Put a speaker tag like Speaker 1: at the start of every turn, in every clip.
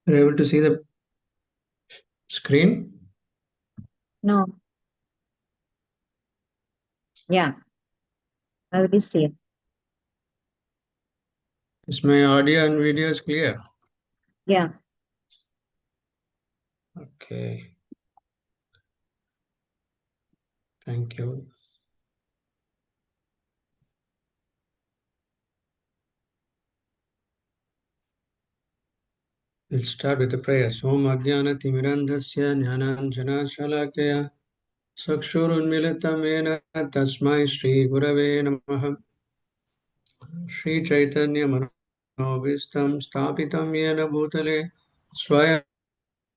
Speaker 1: Are you able to see the screen?
Speaker 2: No. Yeah, I will see it.
Speaker 1: Is my audio and video is clear?
Speaker 2: Yeah.
Speaker 1: Okay. Thank you. We'll start with the prayers. Om Ajnana Timirandhasya Jnananjana Shalakaya Sakshurunmilitamena Tasmai Shri Gurave Namaha Shri Chaitanya Manobhistam Stapitam Yena Bhutale Swayam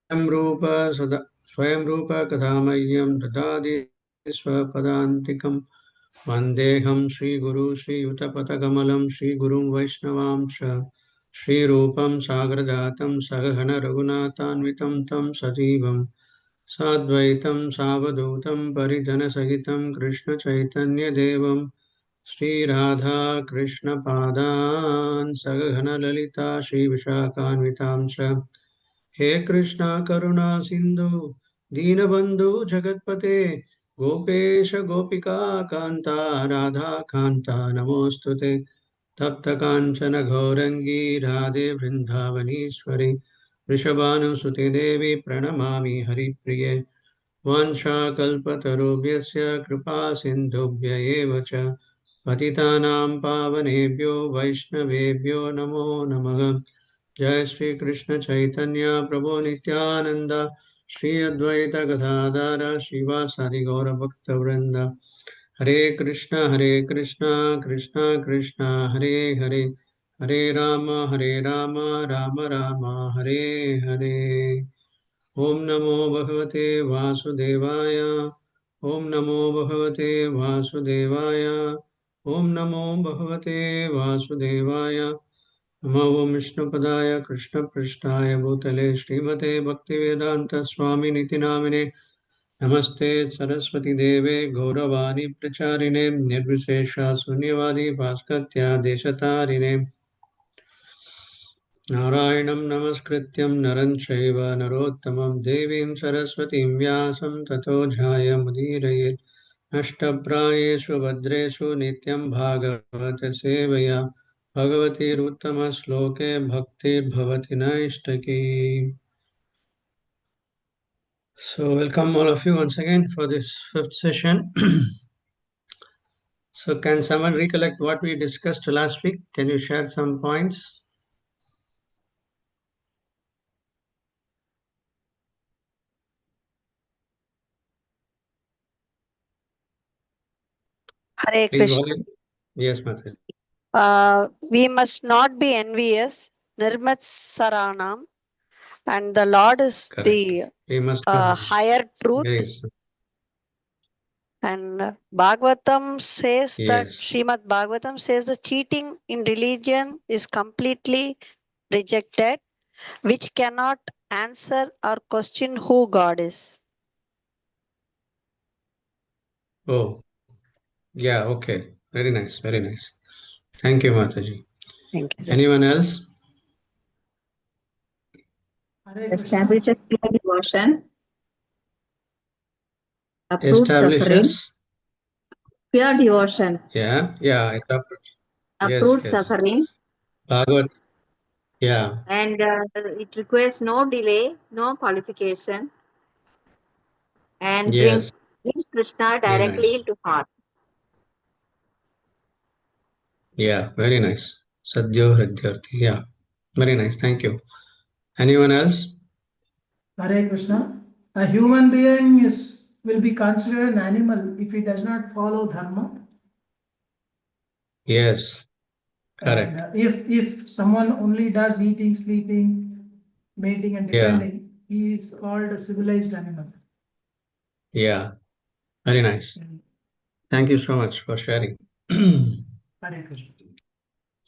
Speaker 1: Rupa Sada Swayam Rupa Kathamayam Dadadi Swapadantikam Vandeham Shri Guru Shri Utapatagamalam Shri Gurum Vaishnavamsha Shri Rupam Sagradatam Sagahana Raghunatanvitam Tam Sajivam Sadvaitam Savadutam Parijana Sahitam Krishna Chaitanya Devam Shri Radha Krishna Padan Sagahana Lalita Shri Vishakhanvitamsha He Krishna Karuna Sindhu Deenabandhu Jagatpate Gopesha Gopika Kanta Radha Kanta Namostute Tapta Kanchana Gaurangi Radhe Vrindavanishwari Vrishabhanu Devi Pranamami Haripriye Vanchakalpatarubhyasya Kripa Sindhubhya eva cha Patitanam Pavanebhyo Vaishnavebhyo Namo Namaha Jai Shri Krishna Chaitanya Prabhu Nityananda Shri Advaita Gadadara Shivasadi Gaura Bhakta Vrinda Hare Krishna Krishna Krishna Hare Hare Hare Rama Rama Rama Hare Hare Om Namo Bhagavate Vasudevaya Om Namo Bhagavate Vasudevaya Om Namo Bhagavate Vasudevaya Namo Om Vishnupadaya Krishna Prishtaya Bhutale Srimate Bhaktivedanta Swami Niti Namine Namaste Saraswati Deve Gauravani Pracharine Nirvishesha Sunyavadi Bhaskatya Deshatarine नारायणं नमस्कृत्यं नरं चैव नरोत्तमं देवीं सरस्वतीं व्यासं ततो मुदीरयेत् नष्टप्रायेषु भद्रेषु नित्यं भागवत सेवया भगवतीरुत्तमश्लोके भक्तिर्भवति नैष्टकी. So welcome all of you once again for this fifth session. So can someone recollect what we discussed last week? Can you share some points?
Speaker 3: Hare
Speaker 1: Please,
Speaker 3: Krishna.
Speaker 1: yes, Mataji.
Speaker 3: We must not be envious. Nirmatsaranam. And the Lord is
Speaker 1: Correct.
Speaker 3: the
Speaker 1: We must not.
Speaker 3: higher truth.
Speaker 1: Yes.
Speaker 3: And Bhagavatam says that
Speaker 1: Yes.
Speaker 3: Srimad Bhagavatam says the cheating in religion is completely rejected, which cannot answer or question who God is.
Speaker 1: Oh, yeah. Okay. Very nice. Very nice. Thank you, Mataji.
Speaker 3: Thank you, sir.
Speaker 1: Anyone else?
Speaker 2: Establishes pure devotion. Approves suffering.
Speaker 1: Establishes.
Speaker 2: Pure devotion.
Speaker 1: Yeah. Yeah. Yes.
Speaker 2: Approves
Speaker 1: Yes.
Speaker 2: suffering.
Speaker 1: Bhagavad. Yeah.
Speaker 2: And it requires no delay, no qualification, and brings
Speaker 1: Yes.
Speaker 2: Krishna
Speaker 1: Very
Speaker 2: directly
Speaker 1: nice.
Speaker 2: into heart.
Speaker 1: Yeah. Very nice. Sadhyo Hridyarthi. Yeah. Very nice. Thank you. Anyone else?
Speaker 4: Hare Krishna. A human being will be considered an animal if he does not follow dharma.
Speaker 1: Yes. Correct.
Speaker 4: And if someone only does eating, sleeping, mating, and
Speaker 1: Yeah.
Speaker 4: defending, he is called a civilized animal.
Speaker 1: Yeah. Very nice. Thank you so much for sharing.
Speaker 4: Hare Krishna.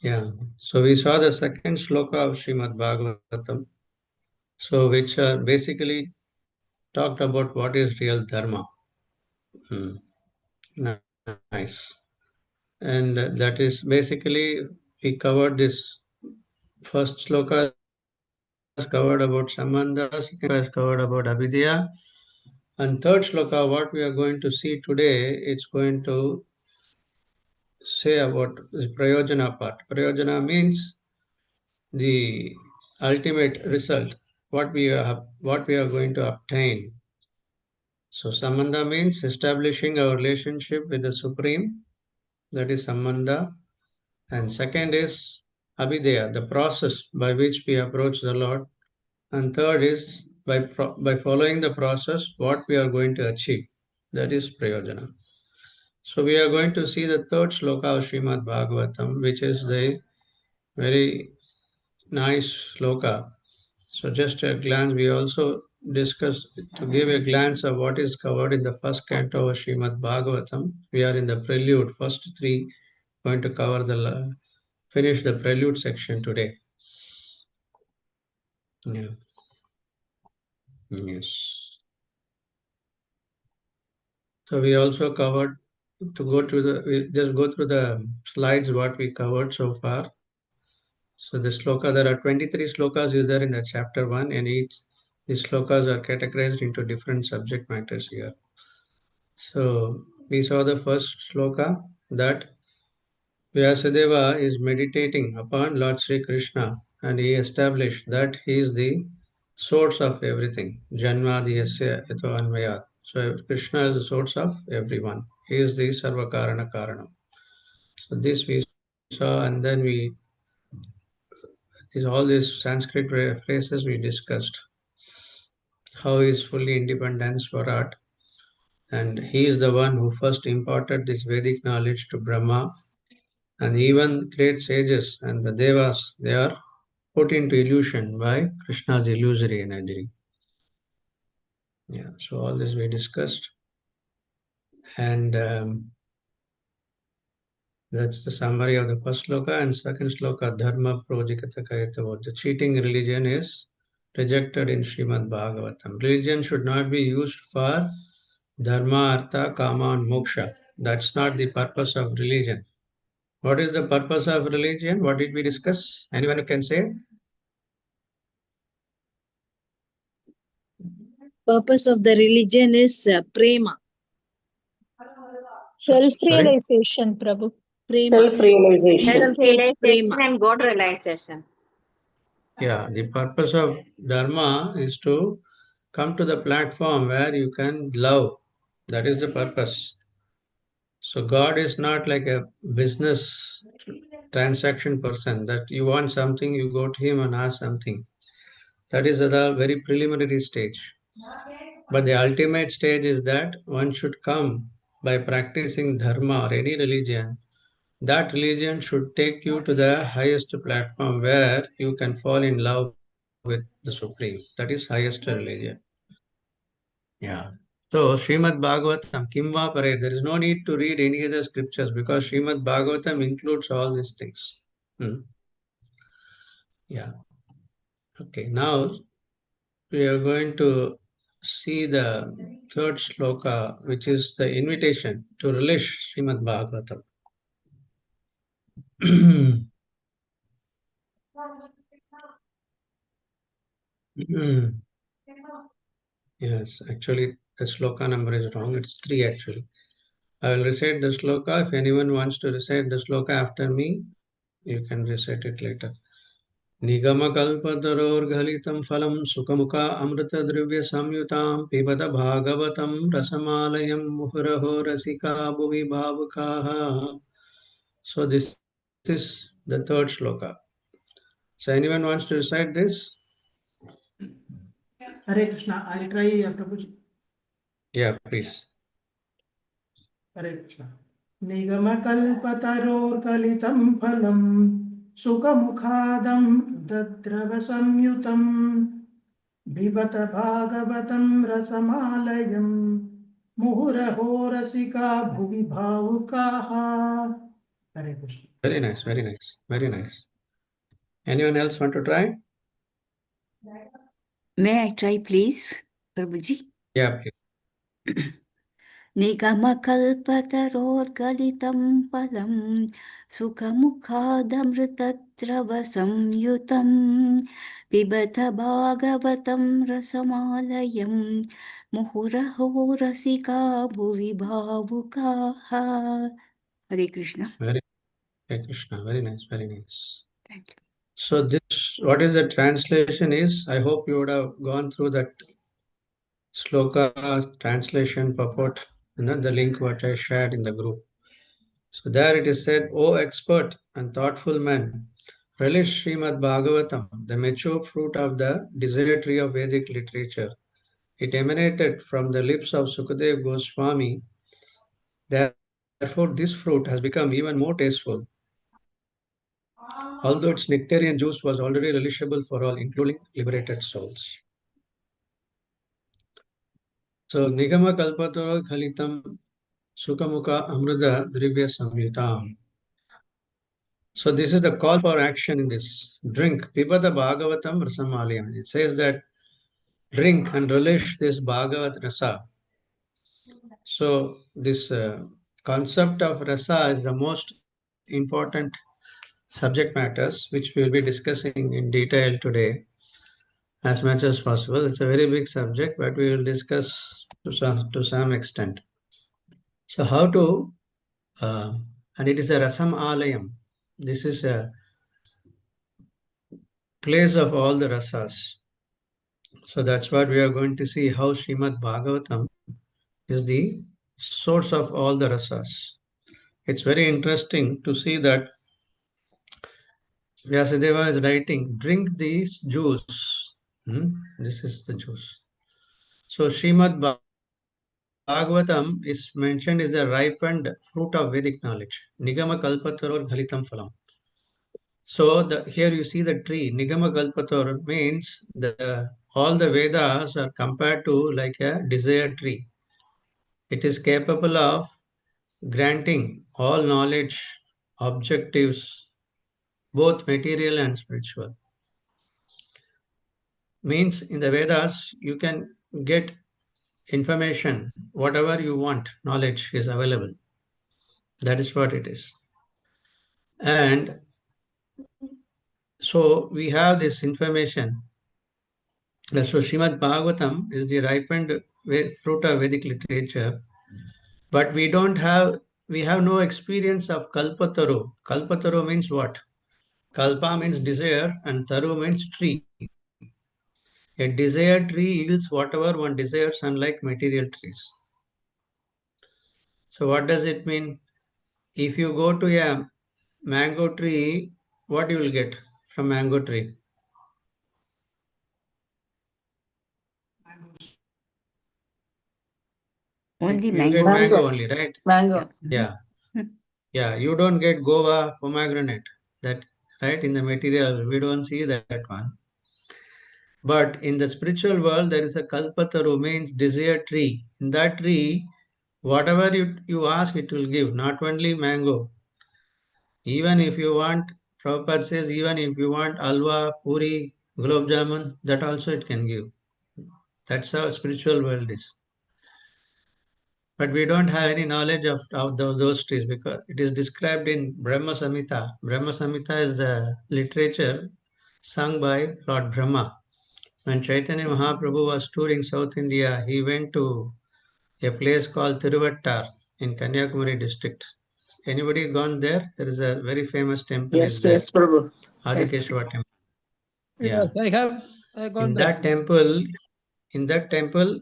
Speaker 1: Yeah. So we saw the second sloka of Srimad Bhagavatam. So which basically talked about what is real dharma. Hmm. Nice. And that is basically, we covered this first sloka is covered about Sambandha, second sloka is covered about Abhidya, and third sloka, what we are going to see today, it's going to say about the Prayojana part. Prayojana means the ultimate result, what we are going to obtain. So Sambandha means establishing our relationship with the Supreme, that is Sambandha. And second is Abhidya, the process by which we approach the Lord. And third is by following the process, what we are going to achieve. That is Prayojana. So we are going to see the third sloka of Srimad Bhagavatam, which is the very nice sloka. So just a glance, we also discussed to give a glance of what is covered in the first canto of Srimad Bhagavatam. We are in the prelude, first three, going to cover finish the prelude section today. Yeah. Yes. So we also covered we'll just go through the slides what we covered so far. So the sloka, there are 23 slokas is there in the chapter 1, and these slokas are categorized into different subject matters here. So we saw the first sloka that Vyasadeva is meditating upon Lord Sri Krishna, and he established that he is the source of everything. Janmadiyasya yato anvayat. So Krishna is the source of everyone. He is the Sarvakarana Karanam. So this we saw, and then all these Sanskrit phrases we discussed. How he is fully independent Swarat, and he is the one who first imparted this Vedic knowledge to Brahma, and even great sages and the Devas, they are put into illusion by Krishna's illusory energy. Yeah, so all this we discussed, and that's the summary of the first sloka. And second sloka, Dharma Projikata Kayatavad. The cheating religion is rejected in Srimad Bhagavatam. Religion should not be used for Dharma, Artha, Kama, and Moksha. That's not the purpose of religion. What is the purpose of religion? What did we discuss? Anyone who can say?
Speaker 5: Purpose of the religion is prema.
Speaker 1: Sorry?
Speaker 6: Self-realization, Prabhu.
Speaker 5: Prema.
Speaker 3: Self-realization.
Speaker 2: Self-realization
Speaker 5: Prema.
Speaker 2: and God realization.
Speaker 1: Yeah, the purpose of Dharma is to come to the platform where you can love. That is the purpose. So God is not like a business transaction person that you want something, you go to him and ask something. That is at the very preliminary stage. But the ultimate stage is that one should come by practicing dharma or any religion. That religion should take you to the highest platform where you can fall in love with the Supreme. That is highest religion. Yeah. So Srimad Bhagavatam, Kimva Pare, there is no need to read any other scriptures because Srimad Bhagavatam includes all these things. Yeah. Okay. Now we are going to see the third sloka, which is the invitation to relish Srimad Bhagavatam. Yes, actually, the sloka number is wrong. It's 3 actually. I will recite the sloka. If anyone wants to recite the sloka after me, you can recite it later. निगमकल्पतरोर्गलितं फलं सुखमुखा अमृतद्रव्यसंयुतां पिबत भागवतं रसमालयं मुहुरहो रसिका भुवि भावुकाः. So this is the third sloka. So anyone wants to recite this?
Speaker 4: Hare Krishna. I'll try, Prabhuji.
Speaker 1: Yeah, please.
Speaker 4: Hare Krishna. निगमकल्पतरोर्गलितं फलं सुखमुखादं दद्रवसंयुतं बिबत भागवतं रसमालयं मुहुरहो रसिका भुवि भावुकाः. Hare Krishna.
Speaker 1: Very nice, very nice, very nice. Anyone else want to try?
Speaker 7: May I try, please, Prabhuji?
Speaker 1: Yeah, please.
Speaker 6: निगमकल्पतरोर्गलितं फलं सुखमुखादमृतद्रवसंयुतं पिबत भागवतं रसमालयं मुहुरहो रसिका भुवि भावुकाः. Hare Krishna.
Speaker 1: Very Hare Krishna. Very nice. Very nice.
Speaker 6: Thank you.
Speaker 1: So this, what is the translation is? I hope you would have gone through that sloka translation purport, the link what I shared in the group. So there it is said, O expert and thoughtful man, relish Srimad Bhagavatam, the mature fruit of the desired tree of Vedic literature. It emanated from the lips of Sukadev Goswami. Therefore, this fruit has become even more tasteful, although its nectarian juice was already relishable for all, including liberated souls. So, Nigama Kalpataro Khalitam Sukamuka Amruda Drivya Samhitam. So, this is the call for action in this. Drink, Pibada Bhagavatam Rasamaliyam. It says that drink and relish this Bhagavat Rasa. So, this concept of rasa is the most important subject matters which we will be discussing in detail today as much as possible. It's a very big subject, but we will discuss to some extent. So, how to, and it is a rasam alayam. This is a place of all the rasas. So, that's what we are going to see how Srimad Bhagavatam is the source of all the rasas. It's very interesting to see that Vyasadeva is writing, drink this juice. This is the juice. So Srimad Bhagavatam is mentioned as a ripened fruit of Vedic knowledge. Nigama kalpataror ghalitam phalam. So here you see the tree. Nigama kalpatar means all the Vedas are compared to like a desire tree. It is capable of granting all knowledge, objectives, both material and spiritual. Means in the Vedas, you can get information, whatever you want, knowledge is available. That is what it is. And so we have this information. So Srimad Bhagavatam is the ripened fruit of Vedic literature, but we have no experience of Kalpataru. Kalpataru means what? Kalpa means desire and Taru means tree. A desired tree yields whatever one desires, unlike material trees. So what does it mean? If you go to a mango tree, what you will get from mango tree?
Speaker 6: Only
Speaker 1: You get
Speaker 6: mangoes.
Speaker 1: mango only, right?
Speaker 6: Mango.
Speaker 1: Yeah. Yeah. You don't get guava, pomegranate. That right in the material, we don't see that one. But in the spiritual world, there is a kalpataru, means desire tree. In that tree, whatever you ask, it will give. Not only mango. Even if you want, Prabhupada says, even if you want alwa, puri, gulab jamun, that also it can give. That's how spiritual world is. But we don't have any knowledge of those trees because it is described in Brahma Samhita. Brahma Samhita is the literature sung by Lord Brahma. When Chaitanya Mahaprabhu was touring South India, he went to a place called Tiruvattar in Kanyakumari district. Anybody gone there? There is a very famous temple.
Speaker 6: Yes, yes, Prabhu.
Speaker 1: Adikeshwar temple. Yeah.
Speaker 7: Yes, I got
Speaker 1: In
Speaker 7: that.
Speaker 1: that temple,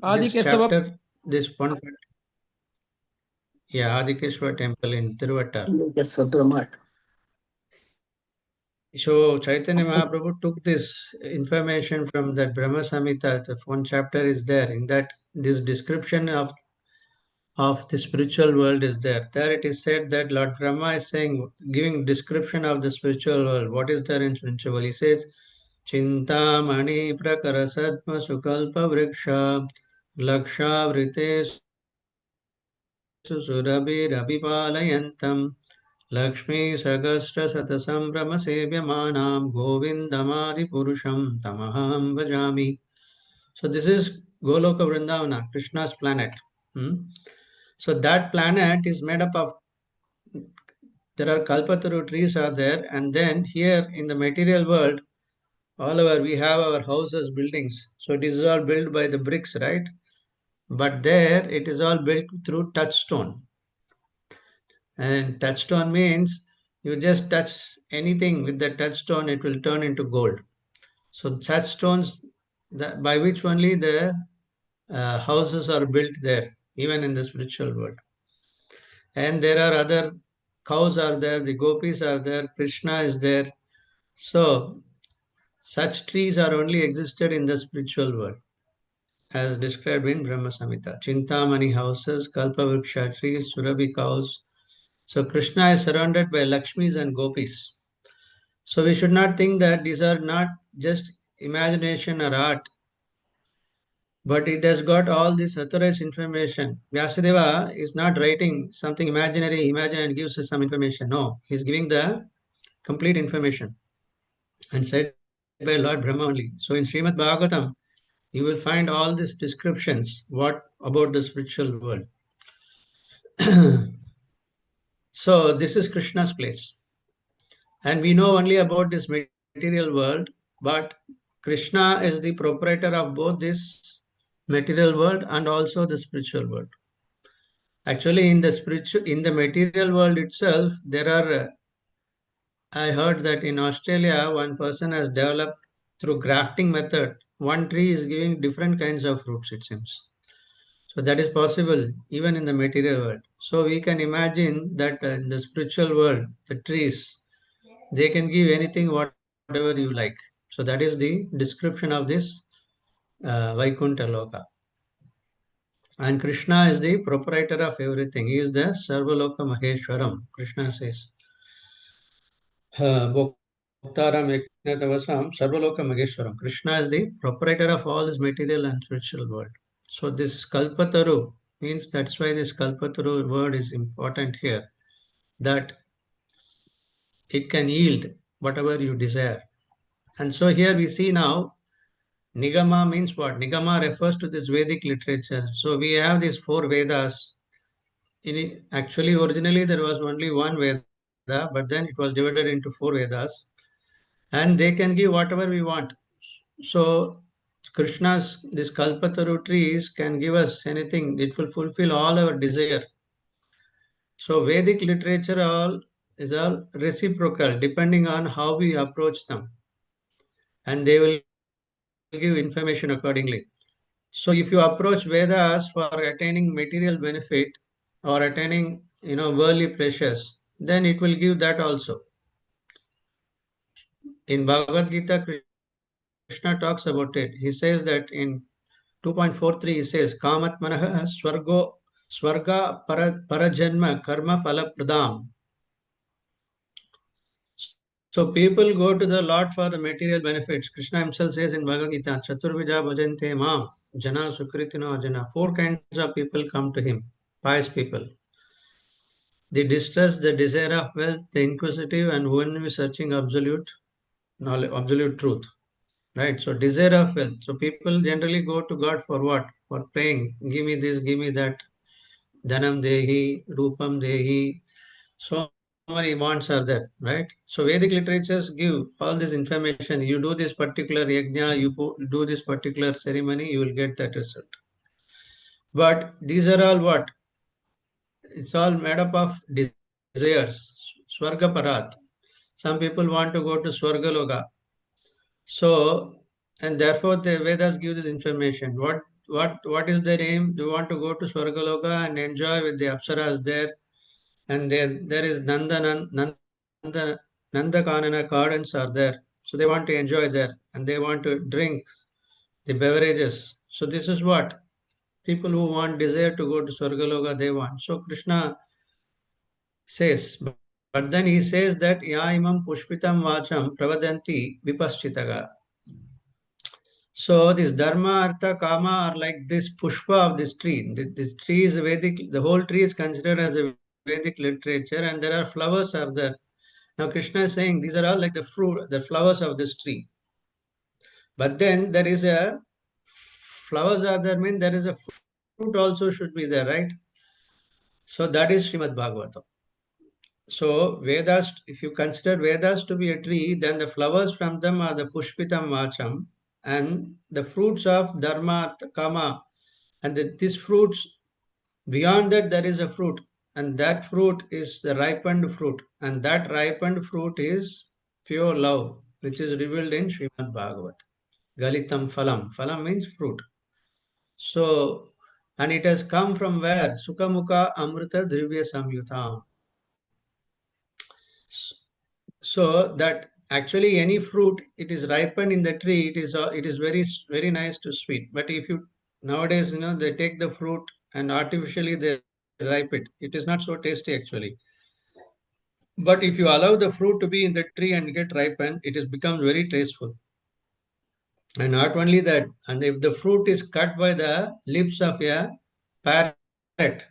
Speaker 7: Adi
Speaker 1: this
Speaker 7: Kesava.
Speaker 1: chapter, this one, yeah, Adikeshwar temple in Tiruvattar.
Speaker 6: Yes, Prabhu.
Speaker 1: So Chaitanya Mahaprabhu took this information from that Brahma Samhita. The one chapter is there. In that, this description of the spiritual world is there. There it is said that Lord Brahma is saying, giving description of the spiritual world. What is there in spiritual world? He says, Chintamani prakara sadma sukalpa vriksha laksha vritesu surabhi rabipalayantam Lakshmi Sagastra Satasambhrama Sevyamanam Govindamadi Purusham Tamaham Vajami. So this is Goloka Vrindavana, Krishna's planet. So that planet is made up of, there are kalpataru trees are there, and then here in the material world, all over we have our houses, buildings. So it is all built by the bricks, right? But there it is all built through touchstone. And touchstone means you just touch anything with the touchstone, it will turn into gold. So such stones by which only the houses are built there, even in the spiritual world. And there are other cows are there, the gopis are there, Krishna is there. So such trees are only existed in the spiritual world, as described in Brahma Samhita. Chintamani houses, Kalpavriksha trees, Surabhi cows. So Krishna is surrounded by Lakshmis and gopis. So we should not think that these are not just imagination or art, but it has got all this authorized information. Vyasadeva is not writing something imaginary, imagine and gives us some information. No, he's giving the complete information and said by Lord Brahma only. So in Srimad Bhagavatam, you will find all these descriptions what about the spiritual world. So this is Krishna's place. And we know only about this material world, but Krishna is the proprietor of both this material world and also the spiritual world. Actually, in the material world itself, there are. I heard that in Australia, one person has developed through grafting method. One tree is giving different kinds of fruits. It seems. So that is possible even in the material world. So we can imagine that in the spiritual world, the trees, they can give anything, whatever you like. So that is the description of this Vaikuntha Loka. And Krishna is the proprietor of everything. He is the Sarvaloka Maheshwaram. Krishna says, Bhoktaram Eknatavasam Sarvaloka Maheshwaram. Krishna is the proprietor of all this material and spiritual world. So this Kalpataru means that's why this Kalpataru word is important here. That it can yield whatever you desire. And so here we see now, Nigama means what? Nigama refers to this Vedic literature. So we have these 4 Vedas. Actually, originally there was only one Veda, but then it was divided into 4 Vedas. And they can give whatever we want. So Krishna's, this Kalpataru trees can give us anything. It will fulfill all our desire. So Vedic literature is all reciprocal depending on how we approach them. And they will give information accordingly. So if you approach Vedas for attaining material benefit or attaining, worldly pleasures, then it will give that also. In Bhagavad Gita, Krishna talks about it. He says that in 2.43, he says, Kamatmanaha swarga parajanma karma phala pradam. So people go to the Lord for the material benefits. Krishna himself says in Bhagavad Gita, Chaturvija bhajante mam, jana sukritino jana. 4 kinds of people come to him, pious people. The distressed, the desire of wealth, the inquisitive, and one who is searching absolute knowledge, absolute truth. Right? So desire of wealth. So people generally go to God for what? For praying. Give me this, give me that. Dhanam dehi, rupam dehi. So many wants are there, right? So Vedic literatures give all this information. You do this particular yajna, you do this particular ceremony, you will get that result. But these are all what? It's all made up of desires. Swarga parat. Some people want to go to Swarga Loka. So, and therefore the Vedas give this information. What is their aim? They want to go to Swarga Loka and enjoy with the Apsaras there. And there is Nanda Kanana gardens are there. So they want to enjoy there and they want to drink the beverages. So this is what people who want desire to go to Swargaloka, they want. So Krishna says, but then he says that Yaimam Pushpitam Vacham Pravadanti Vipaschitaga. So this Dharma, Artha, Kama are like this pushpa of this tree. This tree is Vedic, the whole tree is considered as a Vedic literature and there are flowers are there. Now Krishna is saying these are all like the fruit, the flowers of this tree. But then there is flowers are there, mean there is a fruit also should be there, right? So that is Srimad Bhagavatam. So Vedas, if you consider Vedas to be a tree, then the flowers from them are the Pushpitam Vacham, and the fruits of Dharma, Kama, and these fruits, beyond that there is a fruit, and that fruit is the ripened fruit, and that ripened fruit is pure love, which is revealed in Srimad Bhagavatam. Galitam Phalam. Phalam means fruit. So, and it has come from where? Sukhamukha Amrita Drivya Samyutam. So that actually any fruit, it is ripened in the tree, it is very nice to sweet. But if you nowadays, they take the fruit and artificially they ripe it. It is not so tasty actually. But if you allow the fruit to be in the tree and get ripened, it has become very tasteful. And not only that, and if the fruit is cut by the lips of a parrot,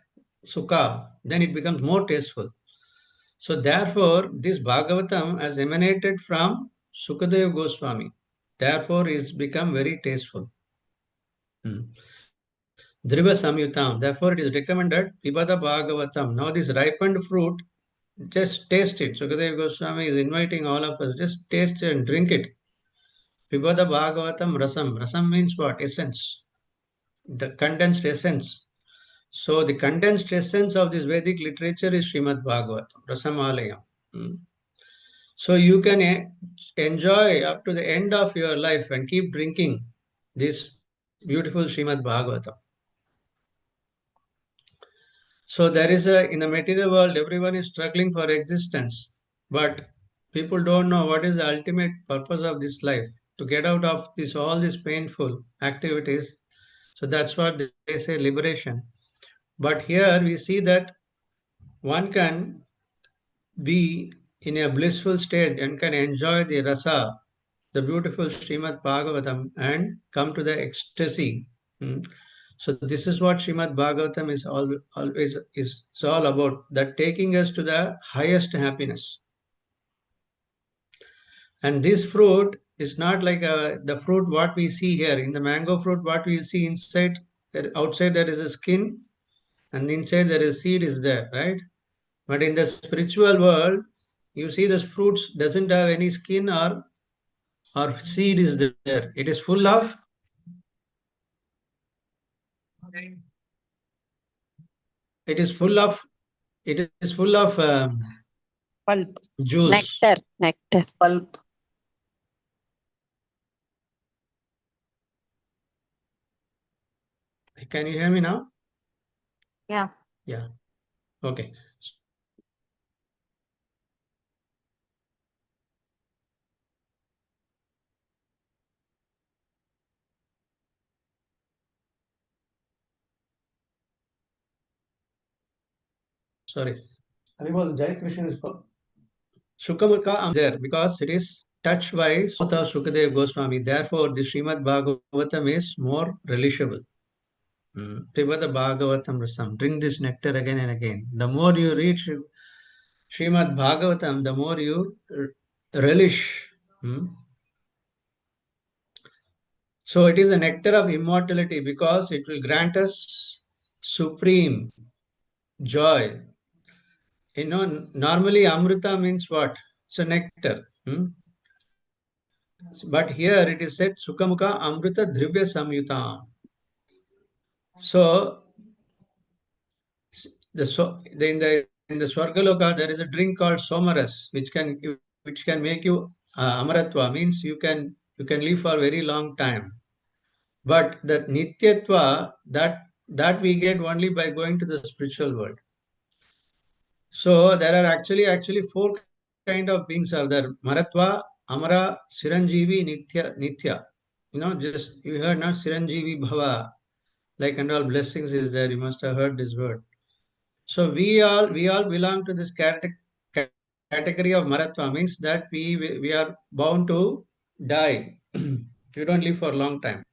Speaker 1: sukha, then it becomes more tasteful. So therefore, this Bhagavatam has emanated from Sukadeva Goswami. Therefore, is become very tasteful. Dhriva Samyutam. Therefore, it is recommended Pibada Bhagavatam. Now, this ripened fruit, just taste it. Sukadeva Goswami is inviting all of us, just taste it and drink it. Pibada Bhagavatam Rasam. Rasam means what? Essence. The condensed essence. So, the condensed essence of this Vedic literature is Srimad Bhagavatam, Rasamalayam. So you can enjoy up to the end of your life and keep drinking this beautiful Srimad Bhagavatam. So there is in the material world, everyone is struggling for existence, but people don't know what is the ultimate purpose of this life, to get out of all these painful activities. So that's what they say, liberation. But here we see that one can be in a blissful state and can enjoy the rasa, the beautiful Srimad Bhagavatam, and come to the ecstasy. So this is what Srimad Bhagavatam is always is all about, that taking us to the highest happiness. And this fruit is not like the fruit what we see here. In the mango fruit, what we see inside, outside there is a skin, and inside there is seed is there, right? But in the spiritual world, you see this fruits doesn't have any skin or seed is there. It is full of it is full of
Speaker 3: Pulp.
Speaker 1: juice.
Speaker 3: Nectar.
Speaker 6: Pulp.
Speaker 1: Can you hear me now?
Speaker 2: Yeah.
Speaker 1: Yeah. Okay. Sorry. Harimal Jai Krishna is called. Shukamaka there because it is touched by Sota Shukadev Goswami. Therefore, the Srimad Bhagavatam is more relishable. Pibada Bhagavatam Rasam. Drink this nectar again and again. The more you read Srimad Bhagavatam, the more you relish. So it is the nectar of immortality because it will grant us supreme joy. Normally Amrita means what? It's a nectar. But here it is said Sukhamukha Amrita Drivya Samyuta. So in the Swargaloka there is a drink called Somaras, which can make you Amaratva, means you can live for a very long time. But the Nityatva, that we get only by going to the spiritual world. So there are actually four kind of beings are there: Maratva, Amara, Siranjeevi, Nitya. Just you heard not Siranjeevi Bhava, like and all blessings is there. You must have heard this word. So we all belong to this category of Maratva, means that we are bound to die. We don't live for a long time.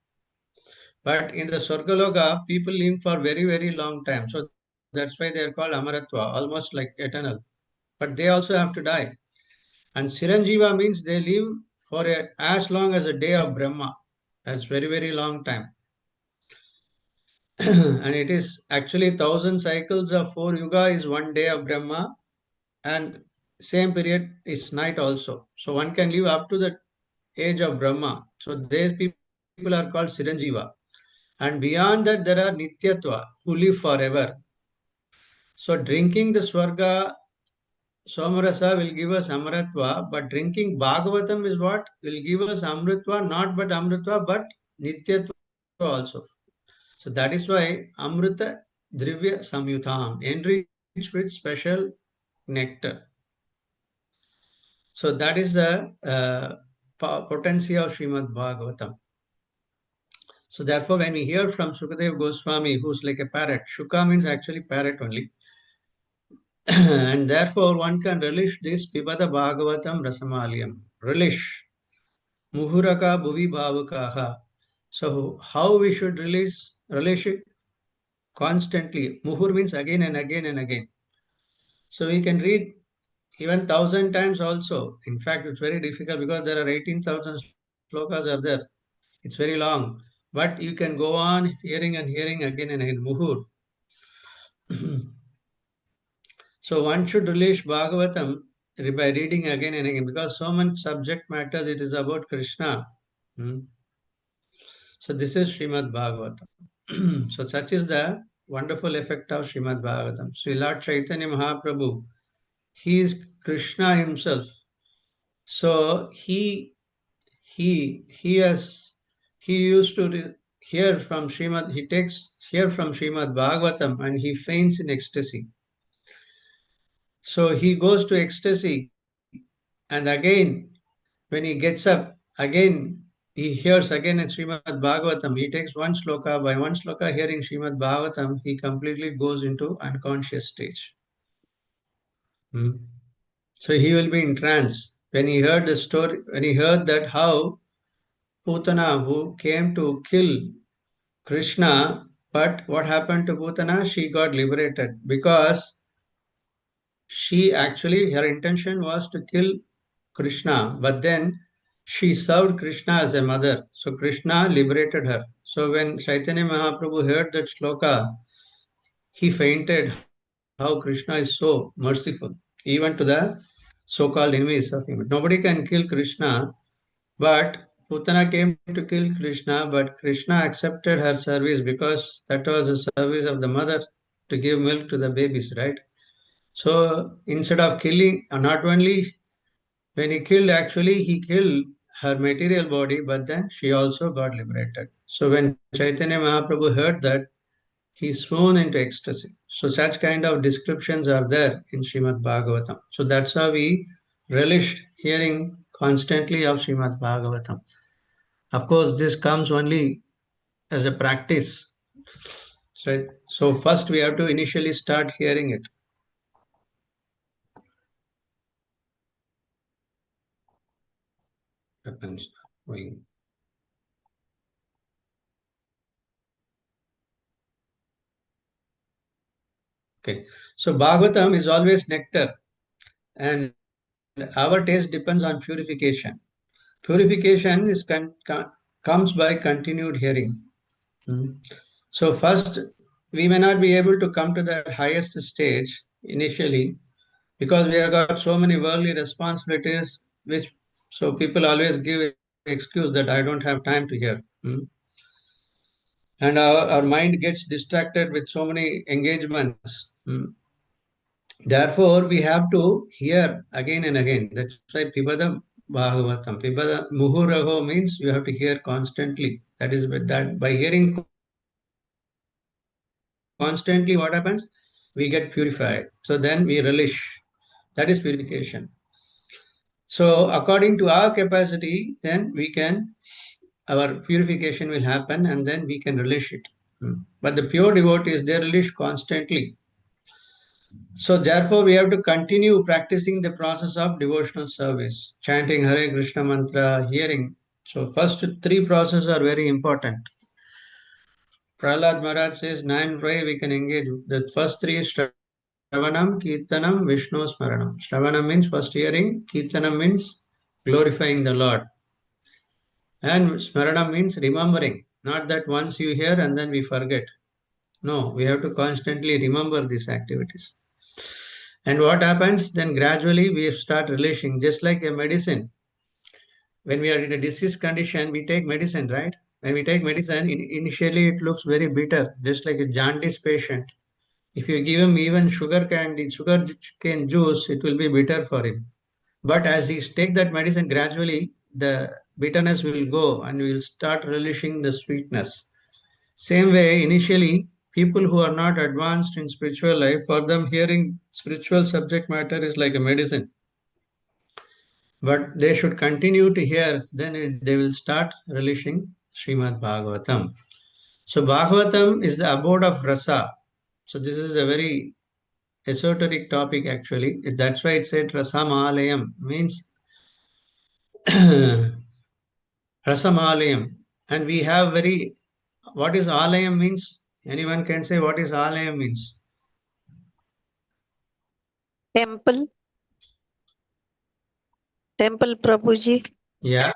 Speaker 1: But in the Swargaloka, people live for very, very long time. So that's why they are called Amaratva, almost like eternal. But they also have to die. And Siranjiva means they live for as long as a day of Brahma. That's very, very long time. And it is actually 1,000 cycles of 4 yuga is 1 day of Brahma, and same period is night also. So one can live up to the age of Brahma. So these people are called Siranjiva. And beyond that, there are Nityatva, who live forever. So drinking the Swarga Somarasa will give us Amaratva, but drinking Bhagavatam is what will give us Amritva, not but Amritva, but Nityatva also. So that is why Amrita Drivya Samyutam, enriched with special nectar. So that is the potency of Srimad Bhagavatam. So therefore, when we hear from Sukadeva Goswami, who's like a parrot, Shuka means actually parrot only. And therefore, one can relish this Pibata Bhagavatam Rasamalyam. Relish. Muhuraka Bhuvi Bhavakaha. So how we should relish it? Constantly. Muhur means again and again and again. So we can read even 1,000 times also. In fact, it's very difficult because there are 18,000 slokas are there. It's very long. But you can go on hearing and hearing again and again. Muhur. So one should relish Bhagavatam by reading again and again because so much subject matters. It is about Krishna. So this is Srimad Bhagavatam. So such is the wonderful effect of Srimad Bhagavatam. Sri Lord Chaitanya Mahaprabhu, he is Krishna himself. So he used to hear from Srimad, he takes hear from Srimad Bhagavatam and he faints in ecstasy. So he goes to ecstasy and again when he gets up, again he hears again in Srimad Bhagavatam. He takes one sloka. By one sloka hearing Srimad Bhagavatam, he completely goes into unconscious stage. So he will be in trance. When he heard the story, when he heard that how Putana, who came to kill Krishna, but what happened to Putana? She got liberated because she actually, her intention was to kill Krishna, but then she served Krishna as a mother. So Krishna liberated her. So when Chaitanya Mahaprabhu heard that shloka, he fainted how Krishna is so merciful, even to the so-called enemies of him. Nobody can kill Krishna, but Putana came to kill Krishna, but Krishna accepted her service because that was the service of the mother to give milk to the babies, right? So instead of killing, not only when he killed, actually he killed her material body, but then she also got liberated. So when Chaitanya Mahaprabhu heard that, he swooned into ecstasy. So such kind of descriptions are there in Srimad Bhagavatam. So that's how we relished hearing constantly of Srimad Bhagavatam. Of course, this comes only as a practice. So first we have to initially start hearing it. Happens. Okay, so Bhagavatam is always nectar, and our taste depends on purification. Purification is comes by continued hearing. So first, we may not be able to come to the highest stage initially because we have got so many worldly responsibilities, which so people always give excuse that I don't have time to hear. And our mind gets distracted with so many engagements. Therefore, we have to hear again and again. That's why Pibada Bhagavatam. Pibada Muhuraho means you have to hear constantly. That is that by hearing constantly, what happens? We get purified. So then we relish. That is purification. So according to our capacity, then we can, our purification will happen and then we can relish it. But the pure devotees, they relish constantly. So therefore, we have to continue practicing the process of devotional service, chanting Hare Krishna mantra, hearing. So first three processes are very important. Prahlad Maharaj says 9 way we can engage. The first three is Shravanam, Kirtanam, Vishnu Smaranam. Shravanam means first hearing, Kirtanam means glorifying the Lord. And Smaranam means remembering, not that once you hear and then we forget. No, we have to constantly remember these activities. And what happens? Then gradually we start relishing, just like a medicine. When we are in a disease condition, we take medicine, right? When we take medicine, initially it looks very bitter, just like a jaundice patient. If you give him even sugar candy, sugar cane juice, it will be bitter for him. But as he take that medicine, gradually the bitterness will go and we will start relishing the sweetness. Same way, initially, people who are not advanced in spiritual life, for them hearing spiritual subject matter is like a medicine. But they should continue to hear, then they will start relishing Srimad Bhagavatam. So Bhagavatam is the abode of rasa. So this is a very esoteric topic actually. That's why it said Rasamalayam, means Rasamalayam. And we have very, what is Alayam means? Anyone can say what is Alayam means?
Speaker 3: Temple. Temple, Prabhuji.
Speaker 1: Yeah,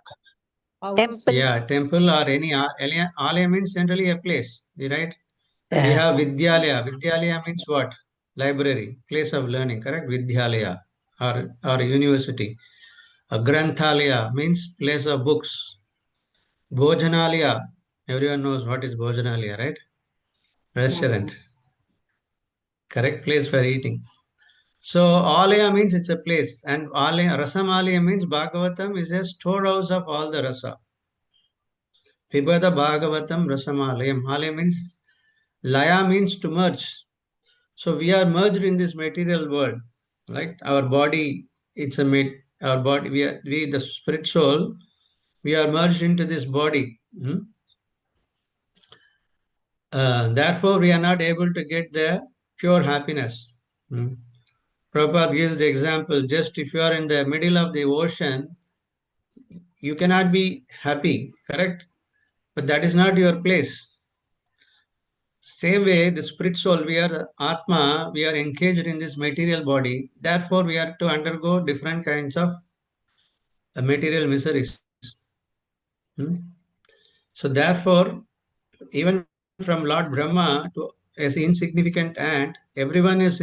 Speaker 3: Temple.
Speaker 1: yeah, temple or any Alaya means generally a place, right? We
Speaker 3: Yeah.
Speaker 1: have Vidyalaya. Vidyalaya means what? Library, place of learning, correct? Vidyalaya or university. A Granthalaya means place of books. Bhojanalaya, everyone knows what is Bhojanalaya, right? Restaurant, correct place for eating. So Alaya means it's a place, and Alaya, Rasamalaya means Bhagavatam is a storehouse of all the rasa. Pibada Bhagavatam Rasamalayam. Alaya means Laya means to merge. So we are merged in this material world, right? Our body, it's our body. We the spirit soul. We are merged into this body. Therefore, we are not able to get the pure happiness. Prabhupada gives the example. Just if you are in the middle of the ocean, you cannot be happy, correct? But that is not your place. Same way, the spirit soul, we are Atma, we are engaged in this material body. Therefore, we are to undergo different kinds of material miseries. So, therefore, even from Lord Brahma to as insignificant ant, everyone is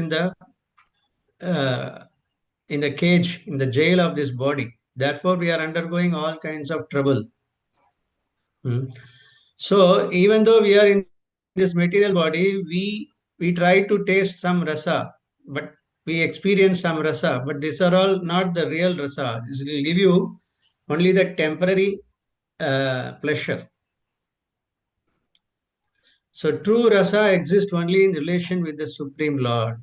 Speaker 1: uh, in the cage, in the jail of this body. Therefore, we are undergoing all kinds of trouble. So, even though we are in this material body, we try to taste some rasa, but we experience some rasa, but these are all not the real rasa. This will give you only the temporary pleasure. So true rasa exists only in relation with the Supreme Lord.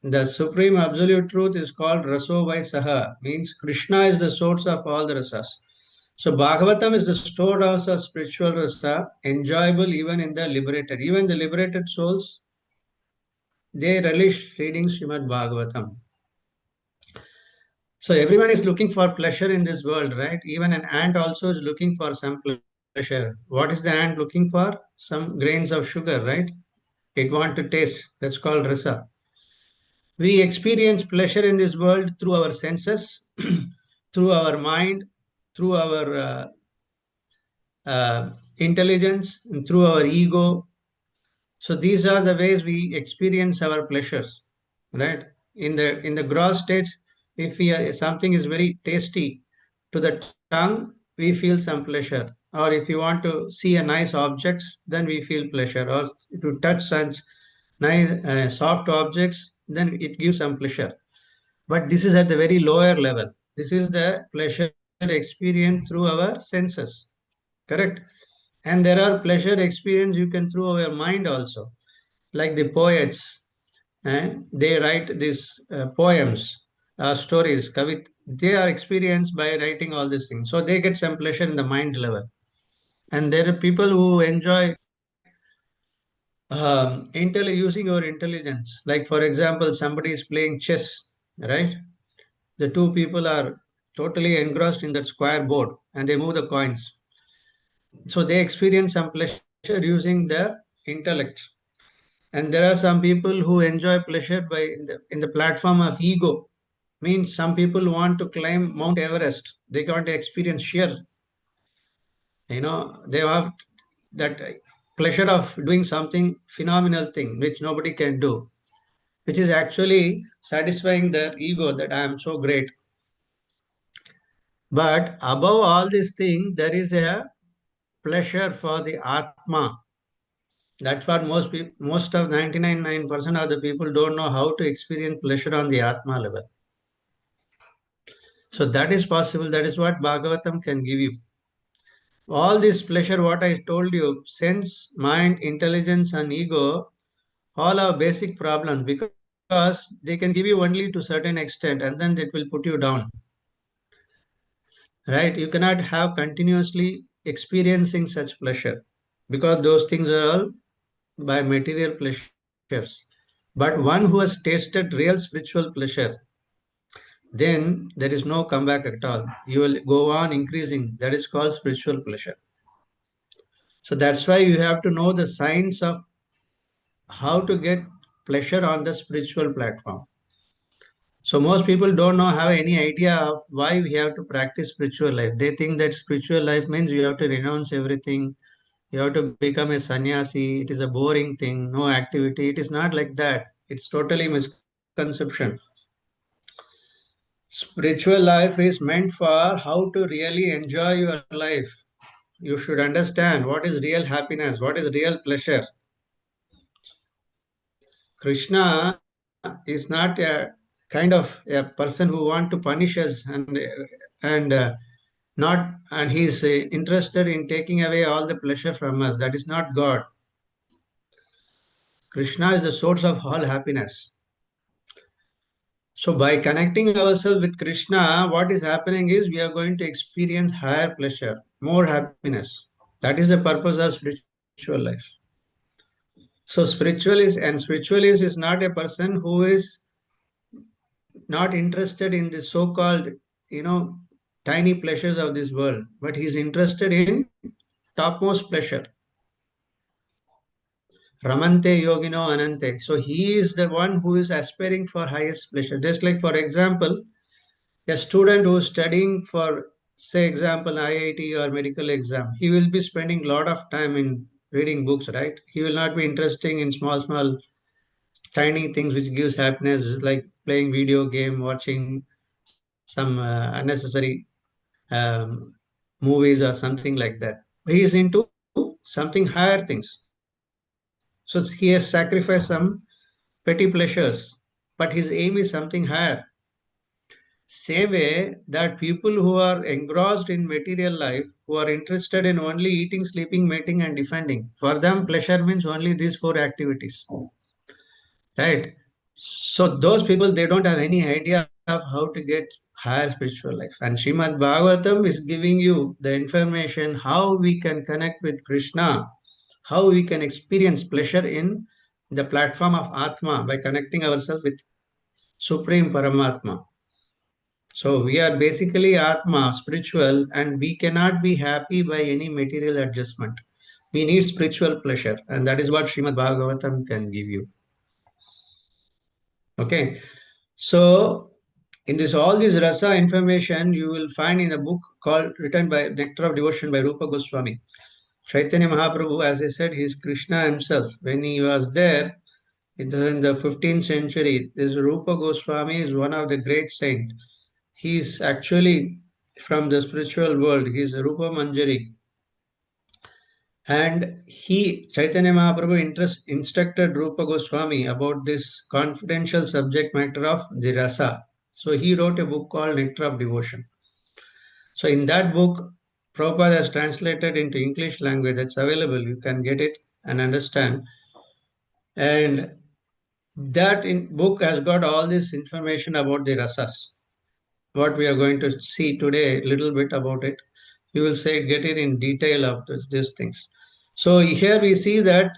Speaker 1: The Supreme Absolute Truth is called Raso Vai Saha, means Krishna is the source of all the rasas. So Bhagavatam is the storehouse of spiritual rasa, enjoyable even in the liberated. Even the liberated souls, they relish reading Srimad Bhagavatam. So everyone is looking for pleasure in this world, right? Even an ant also is looking for some pleasure. What is the ant looking for? Some grains of sugar, right? It wants to taste. That's called rasa. We experience pleasure in this world through our senses, through our mind, through our intelligence, and through our ego. So these are the ways we experience our pleasures, right? In the gross stage, if something is very tasty to the tongue, we feel some pleasure. Or if you want to see a nice objects, then we feel pleasure. Or to touch such nice soft objects, then it gives some pleasure. But this is at the very lower level. This is the pleasure experience through our senses, correct? And there are pleasure experience you can through your mind also, like the poets. They write these poems, stories, kavit. They are experienced by writing all these things. So they get some pleasure in the mind level. And there are people who enjoy using your intelligence. Like for example, somebody is playing chess, right? The two people are totally engrossed in that square board and they move the coins. So they experience some pleasure using their intellect. And there are some people who enjoy pleasure by in the platform of ego. Means some people want to climb Mount Everest. They want to experience sheer, they have that pleasure of doing something phenomenal thing which nobody can do, which is actually satisfying their ego that I am so great. But above all these things, there is a pleasure for the Atma. That's what most of 99% of the people don't know how to experience pleasure on the Atma level. So that is possible. That is what Bhagavatam can give you. All this pleasure, what I told you, sense, mind, intelligence, and ego, all are basic problems because they can give you only to certain extent and then it will put you down. Right? You cannot have continuously experiencing such pleasure because those things are all by material pleasures. But one who has tasted real spiritual pleasure, then there is no comeback at all. You will go on increasing. That is called spiritual pleasure. So that's why you have to know the science of how to get pleasure on the spiritual platform. So most people don't know, have any idea of why we have to practice spiritual life. They think that spiritual life means you have to renounce everything. You have to become a sannyasi. It is a boring thing, no activity. It is not like that. It's totally misconception. Spiritual life is meant for how to really enjoy your life. You should understand what is real happiness, what is real pleasure. Krishna is not a kind of a person who want to punish us and not and he is interested in taking away all the pleasure from us. That is not God. Krishna is the source of all happiness. So by connecting ourselves with Krishna, what is happening is we are going to experience higher pleasure, more happiness. That is the purpose of spiritual life. So spiritualist is not a person who is not interested in the so-called, tiny pleasures of this world, but he's interested in topmost pleasure. Ramante yogino anante. So he is the one who is aspiring for highest pleasure. Just like, for example, a student who is studying for, say, example, IIT or medical exam, he will be spending a lot of time in reading books, right? He will not be interested in small, tiny things which gives happiness, like playing video game, watching some unnecessary um, movies or something like that. He is into something higher things. So he has sacrificed some petty pleasures, but his aim is something higher. Same way that people who are engrossed in material life, who are interested in only eating, sleeping, mating, and defending, for them pleasure means only these four activities. Right? So those people, they don't have any idea of how to get higher spiritual life. And Srimad Bhagavatam is giving you the information how we can connect with Krishna, how we can experience pleasure in the platform of Atma by connecting ourselves with Supreme Paramatma. So we are basically Atma, spiritual, and we cannot be happy by any material adjustment. We need spiritual pleasure, and that is what Srimad Bhagavatam can give you. Okay, so in this all this rasa information you will find in a book called written by Nectar of Devotion by Rupa Goswami. Chaitanya Mahaprabhu, as I said, he is Krishna himself. When he was there in the 15th century, this Rupa Goswami is one of the great saints. He is actually from the spiritual world. He is Rupa Manjari. And Chaitanya Mahaprabhu instructed Rupa Goswami about this confidential subject matter of the rasa. So he wrote a book called Nectar of Devotion. So in that book, Prabhupada has translated into English language. That's available. You can get it and understand. And that book has got all this information about the rasas. What we are going to see today, a little bit about it. You will get it in detail of these things. So here we see that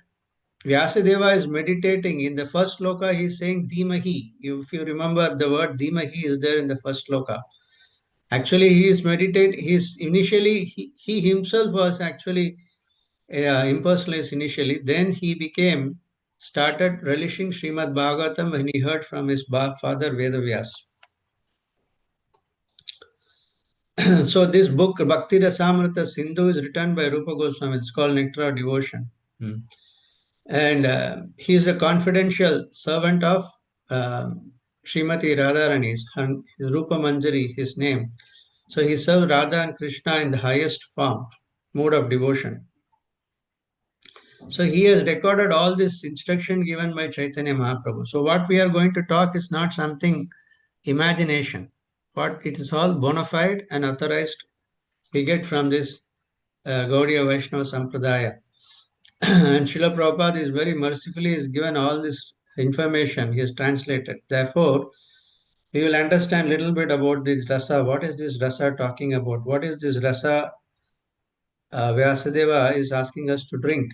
Speaker 1: Vyasadeva is meditating. In the first sloka, he is saying Dhimahi. If you remember, the word Dhimahi is there in the first sloka. Actually, he is meditating. He himself was actually impersonalist initially. Then he started relishing Srimad Bhagavatam when he heard from his father Vedavyas. So this book, Bhakti Rasamrita Sindhu, is written by Rupa Goswami. It's called Nectar of Devotion. And he is a confidential servant of Srimati Radharani, his Rupa Manjari, his name. So he served Radha and Krishna in the highest form, mode of devotion. So he has recorded all this instruction given by Chaitanya Mahaprabhu. So what we are going to talk is not something imagination. What it is all bona fide and authorized we get from this Gaudiya Vaishnava Sampradaya. And Srila Prabhupada is very mercifully has given all this information. He has translated. Therefore, we will understand a little bit about this rasa. What is this rasa talking about? What is this rasa Vyasadeva is asking us to drink?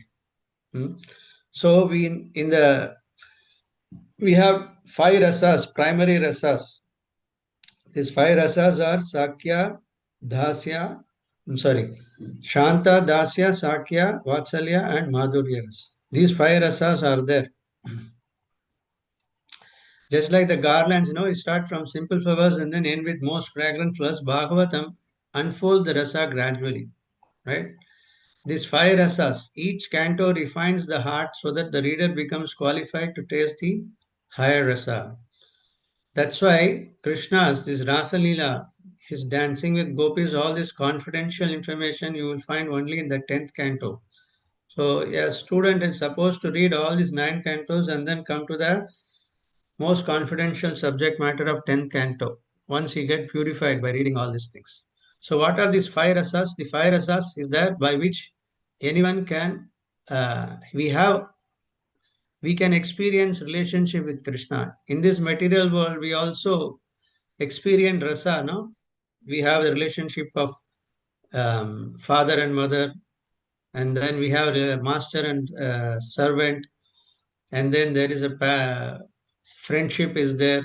Speaker 1: So we have 5 rasas, primary rasas. These 5 rasas are Sakya, Dasya, Shanta, Dasya, Sakya, Vatsalya, and Madhurya ras. These 5 rasas are there. Just like the garlands, you start from simple flowers and then end with most fragrant flowers. Bhagavatam unfold the rasa gradually, right? These 5 rasas, each canto refines the heart so that the reader becomes qualified to taste the higher rasa. That's why Krishna's, this Rasa Leela, his dancing with gopis, all this confidential information you will find only in the 10th canto. So a student is supposed to read all these 9 cantos and then come to the most confidential subject matter of 10th canto once he get purified by reading all these things. So what are these 5 rasas? The 5 rasas is that by which anyone can, we can experience relationship with Krishna. In this material world, we also experience rasa, no? We have the relationship of father and mother, and then we have a master and servant, and then there is a friendship is there.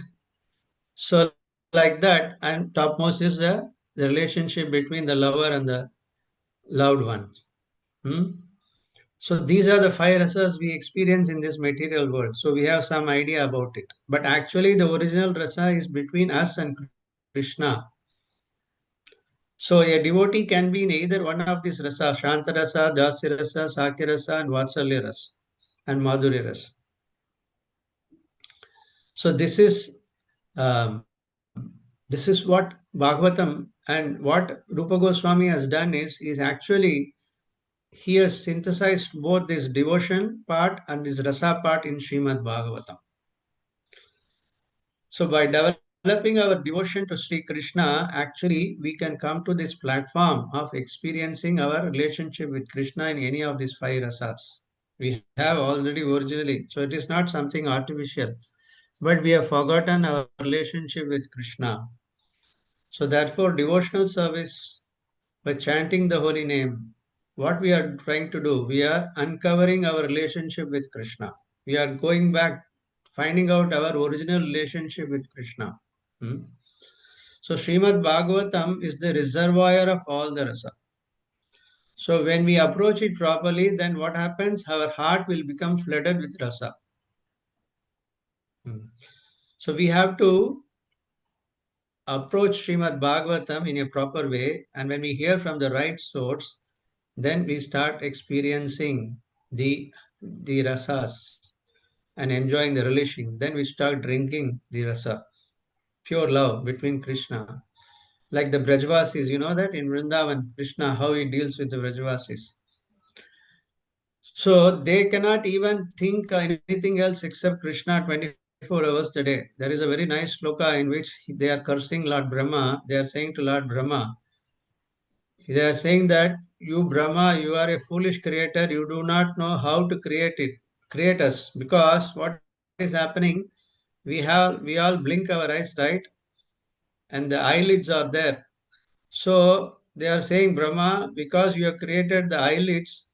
Speaker 1: So like that, and topmost is the relationship between the lover and the loved one. So these are the 5 rasas we experience in this material world. So we have some idea about it. But actually the original rasa is between us and Krishna. So a devotee can be in either one of these rasa, Shanta rasa, Dasya rasa, Sakya rasa, and Vatsalya rasa, and Madhurya rasa. So this is what Bhagavatam and what Rupa Goswami has done is actually he has synthesized both this devotion part and this rasa part in Srimad Bhagavatam. So by developing our devotion to Sri Krishna, actually we can come to this platform of experiencing our relationship with Krishna in any of these 5 rasas. We have already originally, so it is not something artificial, but we have forgotten our relationship with Krishna. So therefore, devotional service by chanting the holy name, what we are trying to do, we are uncovering our relationship with Krishna. We are going back, finding out our original relationship with Krishna. So Srimad Bhagavatam is the reservoir of all the rasa. So when we approach it properly, then what happens? Our heart will become flooded with rasa. So we have to approach Srimad Bhagavatam in a proper way, and when we hear from the right source, then we start experiencing the rasas and enjoying the relishing. Then we start drinking the rasa, pure love between Krishna. Like the Brajvasis, you know that in Vrindavan, Krishna, how he deals with the Brajvasis. So they cannot even think anything else except Krishna 24 hours a day. There is a very nice sloka in which they are cursing Lord Brahma. They are saying to Lord Brahma, they are saying that you Brahma, you are a foolish creator. You do not know how to create us. Because what is happening, we all blink our eyes, right? And the eyelids are there. So they are saying, Brahma, because you have created the eyelids,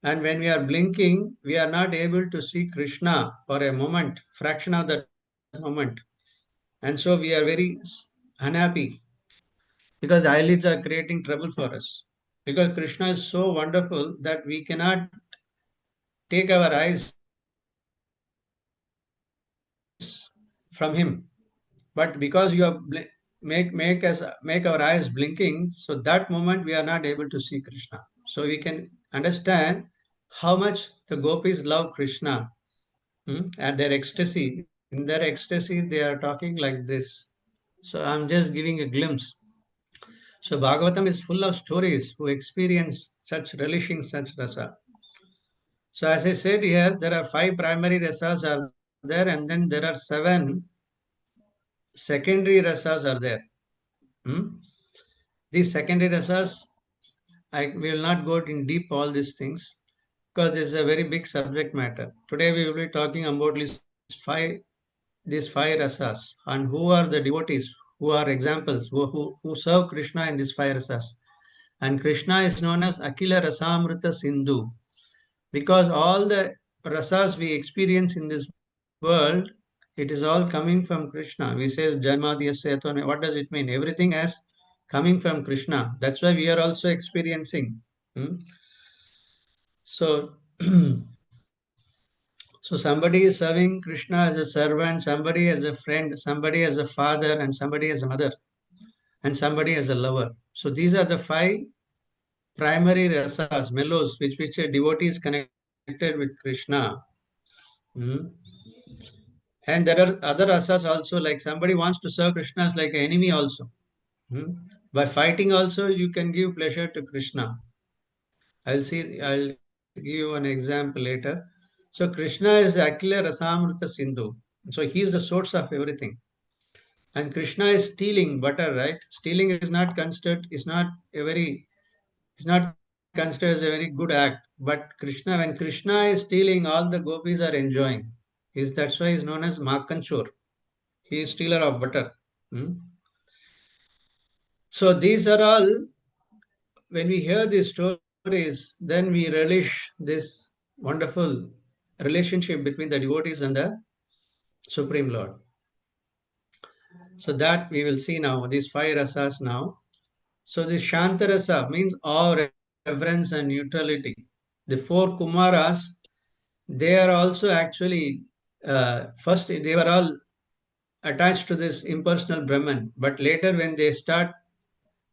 Speaker 1: and when we are blinking, we are not able to see Krishna for a moment, fraction of that moment. And so we are very unhappy because the eyelids are creating trouble for us. Because Krishna is so wonderful that we cannot take our eyes from him. But because you have make our eyes blinking, so that moment we are not able to see Krishna. So we can understand how much the gopis love Krishna, and their ecstasy. In their ecstasy, they are talking like this. So I'm just giving a glimpse. So Bhagavatam is full of stories who experience such relishing such rasa. So as I said here, there are 5 primary rasas are there, and then there are 7 secondary rasas are there. These secondary rasas, we will not go in deep all these things because this is a very big subject matter. Today we will be talking about these five rasas and who are the devotees, who are examples, who serve Krishna in these 5 rasas. And Krishna is known as Akila Rasamrita Sindhu because all the rasas we experience in this world, it is all coming from Krishna. We say Janmadhyasya. What does it mean? Everything has coming from Krishna. That's why we are also experiencing. So, so somebody is serving Krishna as a servant, somebody as a friend, somebody as a father, and somebody as a mother, and somebody as a lover. So these are the 5 primary rasas, mellows, which a devotee is connected with Krishna. And there are other rasas also, like somebody wants to serve Krishna as like an enemy also. By fighting also, you can give pleasure to Krishna. I'll give you an example later. So Krishna is the Akila Rasamrita Sindhu. So he is the source of everything. And Krishna is stealing butter, right? Stealing is not considered, is not considered as a very good act. But when Krishna is stealing, all the gopis are enjoying. That's why he's known as Makanchor. He is stealer of butter. So these are all, when we hear these stories, then we relish this wonderful relationship between the devotees and the Supreme Lord. So that we will see now, these 5 rasas now. So this Shanta rasa means awe, reverence and neutrality. The 4 Kumaras, they are also actually, first they were all attached to this impersonal Brahman, but later when they smell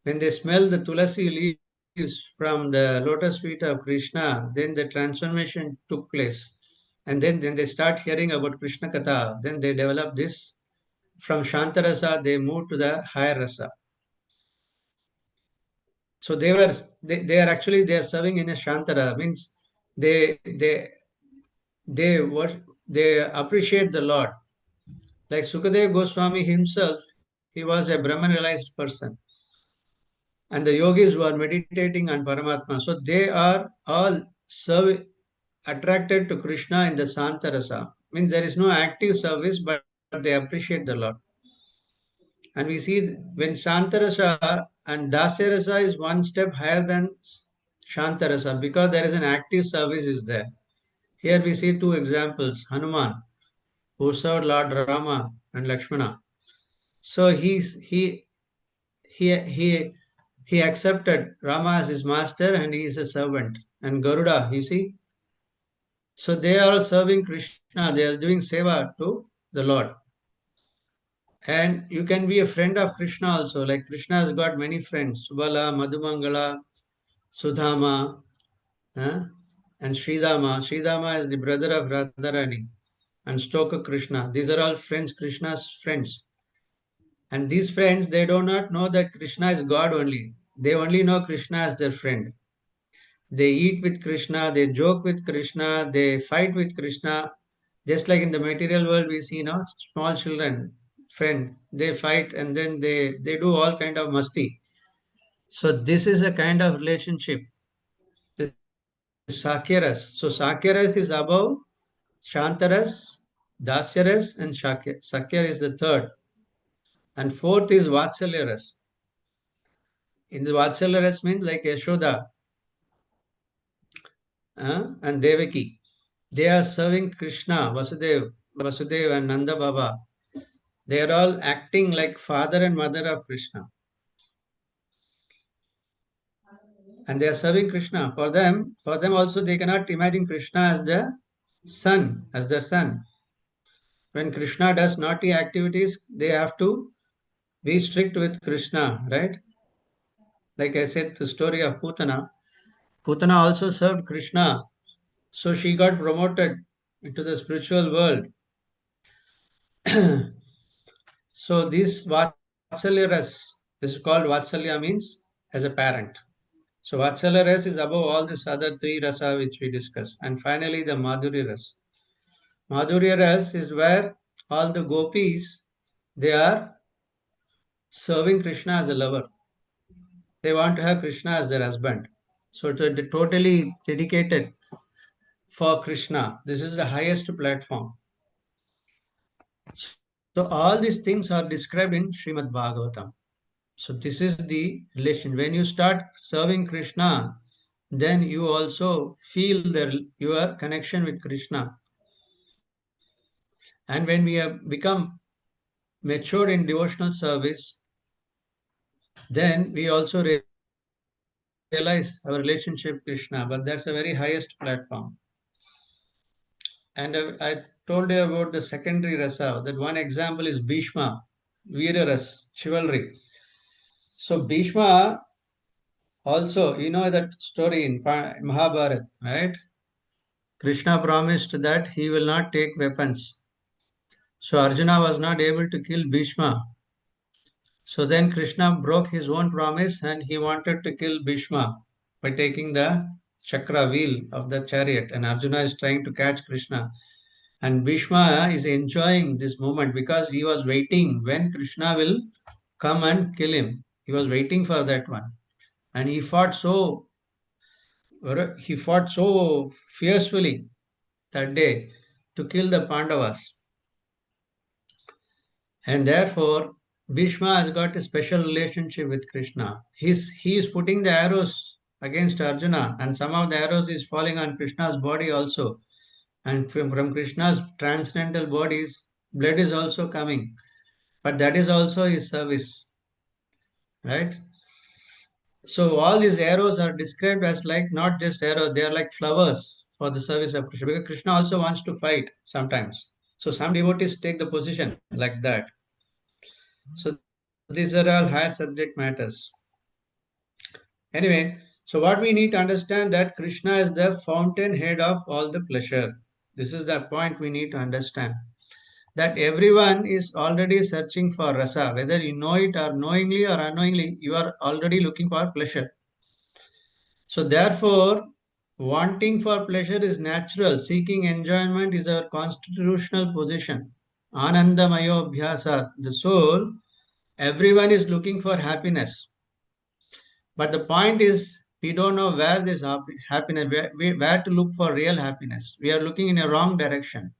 Speaker 1: the tulasi leaves from the lotus feet of Krishna, then the transformation took place. And then they start hearing about Krishna Katha, then they develop this. From Shantarasa, they moved to the higher rasa. So they are serving in a Shantara, means they appreciate the Lord. Like Sukadeva Goswami himself, he was a Brahman realized person. And the yogis who are meditating on Paramatma, so they are all attracted to Krishna in the Santarasa. Means there is no active service, but they appreciate the Lord. And we see when Santarasa and Dasyarasa is one step higher than Shantarasa because there is an active service is there. Here we see 2 examples. Hanuman, who served Lord Rama and Lakshmana. So he accepted Rama as his master and he is a servant. And Garuda, you see. So they are all serving Krishna. They are doing seva to the Lord. And you can be a friend of Krishna also. Like Krishna has got many friends. Subala, Madhumangala, Sudhama, and Sridama. Sridama is the brother of Radharani and Stoka Krishna. These are all friends, Krishna's friends. And these friends, they do not know that Krishna is God only. They only know Krishna as their friend. They eat with Krishna, they joke with Krishna, they fight with Krishna. Just like in the material world, we see small children, friend, they fight and then they do all kind of masti. So this is a kind of relationship. Sakyaras. So Sakyaras is above Shantaras, Dasyaras, and Shakya. Sakya is the 3rd. And 4th is Vatsalyaras. In the Vatsalyaras means like Yashoda and Devaki. They are serving Krishna, Vasudev and Nanda Baba. They are all acting like father and mother of Krishna. And they are serving Krishna. For them also, they cannot imagine Krishna as their son. When Krishna does naughty activities, they have to be strict with Krishna, right? Like I said, the story of Putana. Putana also served Krishna So she got promoted into the spiritual world. So this Vatsalya Ras, this is called Vatsalya, means as a parent. So Vatsalya Ras is above all these other three rasa which we discussed. And finally the Madhurya Ras. Madhurya Ras is where all the gopis, they are serving Krishna as a lover. They want to have Krishna as their husband. So they're totally dedicated for Krishna. This is the highest platform. So all these things are described in Srimad Bhagavatam. So this is the relation. When you start serving Krishna, then you also feel your connection with Krishna. And when we have become matured in devotional service, then we also realize our relationship with Krishna. But that's the very highest platform. And I told you about the secondary rasa. That one example is Bhishma, Veera Ras, chivalry. So Bhishma also, you know that story in Mahabharata, right? Krishna promised that he will not take weapons. So Arjuna was not able to kill Bhishma. So then Krishna broke his own promise and he wanted to kill Bhishma by taking the chakra wheel of the chariot. And Arjuna is trying to catch Krishna. And Bhishma is enjoying this moment because he was waiting when Krishna will come and kill him. He was waiting for that one. And he fought so fiercely that day to kill the Pandavas. And therefore, Bhishma has got a special relationship with Krishna. He is putting the arrows against Arjuna, and some of the arrows is falling on Krishna's body also. And from Krishna's transcendental bodies, blood is also coming. But that is also his service, right? So all these arrows are described as like not just arrows, they are like flowers for the service of Krishna. Because Krishna also wants to fight sometimes. So some devotees take the position like that. So these are all higher subject matters. Anyway, so what we need to understand that Krishna is the fountainhead of all the pleasure. This is the point we need to understand. That everyone is already searching for rasa, whether you know it or knowingly or unknowingly, you are already looking for pleasure. So therefore, wanting for pleasure is natural. Seeking enjoyment is our constitutional position. Anandamayo abhyasat. The soul, everyone is looking for happiness. But the point is, we don't know where this happiness, where to look for real happiness. We are looking in a wrong direction.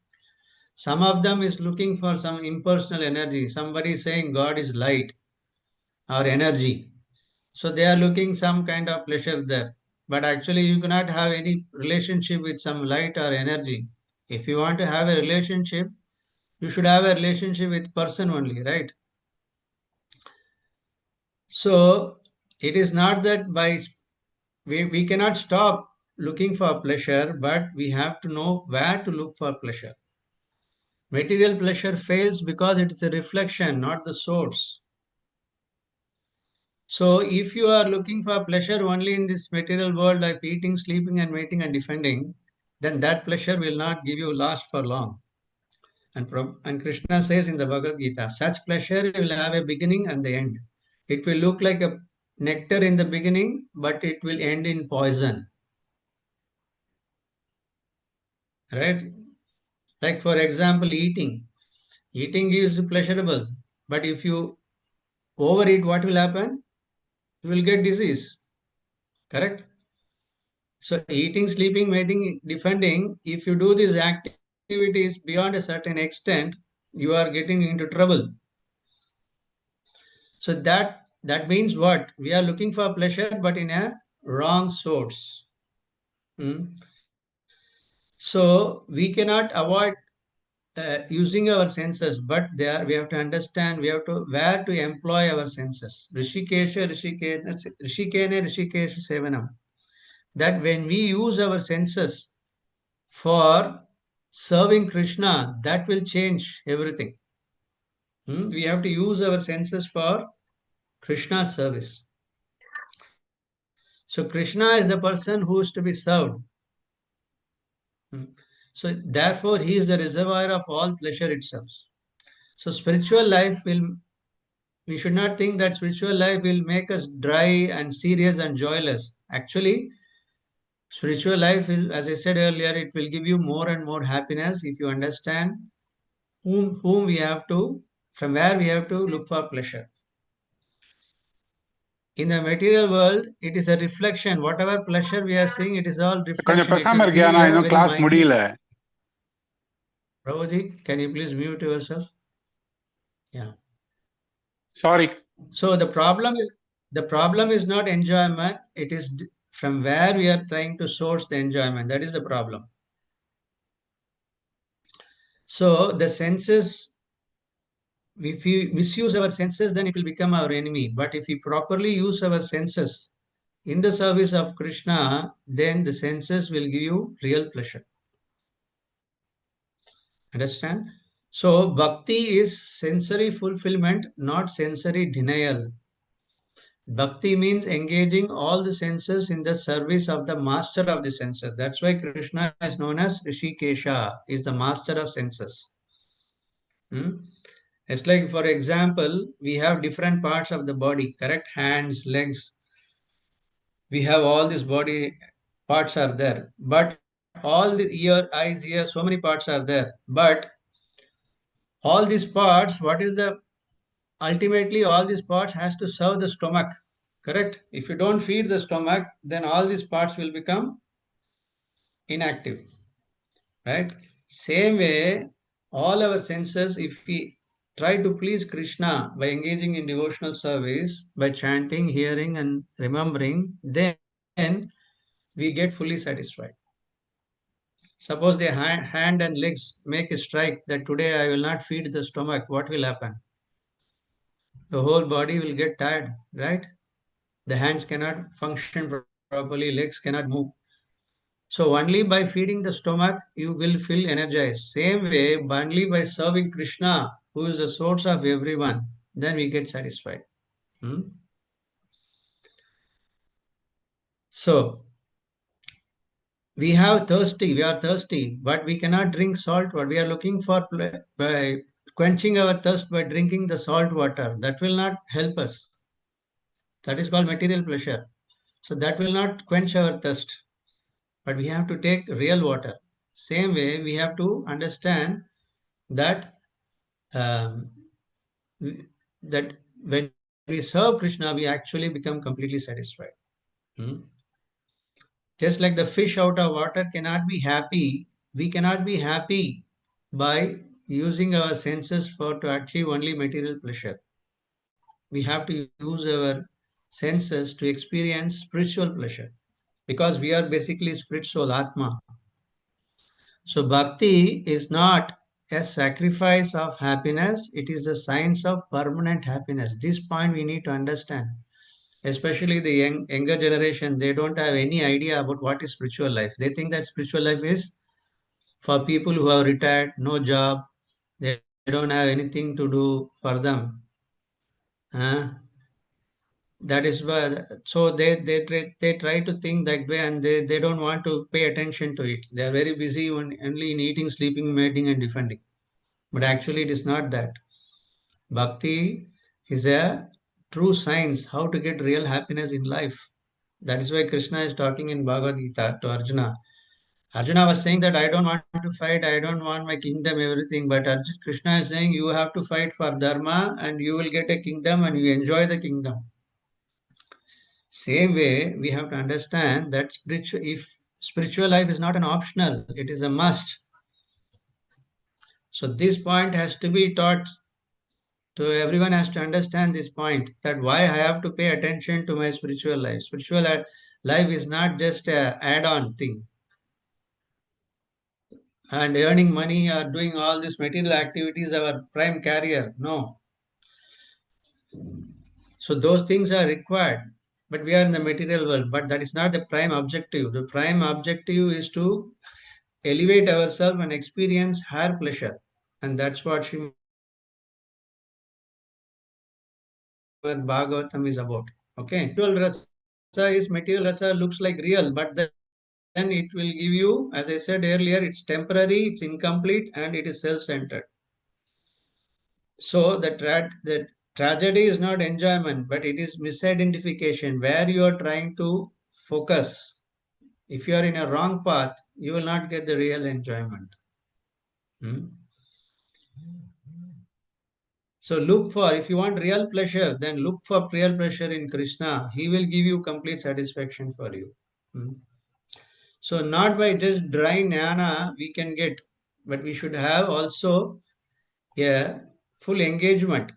Speaker 1: Some of them is looking for some impersonal energy. Somebody is saying God is light or energy. So they are looking some kind of pleasure there. But actually you cannot have any relationship with some light or energy. If you want to have a relationship, you should have a relationship with person only, right? So it is not that we cannot stop looking for pleasure, but we have to know where to look for pleasure. Material pleasure fails because it is a reflection, not the source. So if you are looking for pleasure only in this material world, like eating, sleeping, and mating and defending, then that pleasure will not give you last for long. And Krishna says in the Bhagavad Gita, such pleasure will have a beginning and the end. It will look like a nectar in the beginning, but it will end in poison. Right? Like for example, eating. Eating is pleasurable, but if you overeat, what will happen? You will get disease. Correct? So eating, sleeping, mating, defending, if you do these activities beyond a certain extent, you are getting into trouble. So that means what? We are looking for pleasure, but in a wrong source. So we cannot avoid using our senses, but there we have to understand, we have to where to employ our senses. Rishikesha, Rishikene, Rishikesha Sevanam. That when we use our senses for serving Krishna, that will change everything. We have to use our senses for Krishna's service. So Krishna is the person who is to be served. So therefore, he is the reservoir of all pleasure itself. So spiritual life will, we should not think that spiritual life will make us dry and serious and joyless. Actually, spiritual life will, as I said earlier, it will give you more and more happiness if you understand whom we have to, from where we have to look for pleasure. In the material world, it is a reflection. Whatever pleasure we are seeing, it is all
Speaker 7: கொஞ்சம்
Speaker 1: reflection. It
Speaker 7: பேசாம
Speaker 1: will
Speaker 7: இருக்கியா?
Speaker 1: be
Speaker 7: நான்
Speaker 1: a
Speaker 7: இன்னும்
Speaker 1: very
Speaker 7: class
Speaker 1: minute.
Speaker 7: முடியல.
Speaker 1: Prabhuji, can you please mute yourself? Yeah.
Speaker 7: Sorry.
Speaker 1: So the problem is not enjoyment. It is from where we are trying to source the enjoyment. That is the problem. So the senses, if we misuse our senses, then it will become our enemy. But if we properly use our senses in the service of Krishna, then the senses will give you real pleasure. Understand? So bhakti is sensory fulfillment, not sensory denial. Bhakti means engaging all the senses in the service of the master of the senses. That's why Krishna is known as Rishikesha, is the master of senses. It's like, for example, we have different parts of the body, correct? Hands, legs. We have all these body parts are there. But all the ear, eyes, ear, so many parts are there. But all these parts, what is the ultimately all these parts has to serve the stomach, correct? If you don't feed the stomach, then all these parts will become inactive, right? Same way, all our senses, if we try to please Krishna by engaging in devotional service, by chanting, hearing and remembering, then we get fully satisfied. Suppose the hand and legs make a strike that today I will not feed the stomach, what will happen? The whole body will get tired, right? The hands cannot function properly, legs cannot move. So only by feeding the stomach, you will feel energized. Same way, only by serving Krishna, who is the source of everyone, then we get satisfied. So we are thirsty, but we cannot drink salt water. We are looking for by quenching our thirst by drinking the salt water. That will not help us. That is called material pleasure. So that will not quench our thirst. But we have to take real water. Same way, we have to understand that that when we serve Krishna, we actually become completely satisfied. Just like the fish out of water cannot be happy, we cannot be happy by using our senses for to achieve only material pleasure. We have to use our senses to experience spiritual pleasure, because we are basically spiritual Atma. So bhakti is not a sacrifice of happiness, it is the science of permanent happiness. This point we need to understand. Especially the younger generation, they don't have any idea about what is spiritual life. They think that spiritual life is for people who have retired, no job, they don't have anything to do for them. That is why, so they try to think that way, and they don't want to pay attention to it. They are very busy only in eating, sleeping, mating and defending. But actually it is not that. Bhakti is a true science, how to get real happiness in life. That is why Krishna is talking in Bhagavad Gita to Arjuna. Arjuna was saying that I don't want to fight, I don't want my kingdom, everything. But Krishna is saying you have to fight for dharma and you will get a kingdom and you enjoy the kingdom. Same way, we have to understand that spiritual life is not an optional, it is a must. So this point has to be taught to everyone, has to understand this point, that why I have to pay attention to my spiritual life. Spiritual life is not just an add-on thing. And earning money or doing all these material activities our prime career. No. So those things are required, but we are in the material world, but that is not the prime objective. The prime objective is to elevate ourselves and experience higher pleasure. And that's what Srimad Bhagavatam is about. Okay. Material rasa looks like real, but the then it will give you, as I said earlier, it's temporary, it's incomplete, and it is self-centered. So the tragedy is not enjoyment, but it is misidentification, where you are trying to focus. If you are in a wrong path, you will not get the real enjoyment. Hmm? So look for, if you want real pleasure, then look for real pleasure in Krishna. He will give you complete satisfaction for you. Hmm? So not by just dry jnana we can get, but we should have also a full engagement.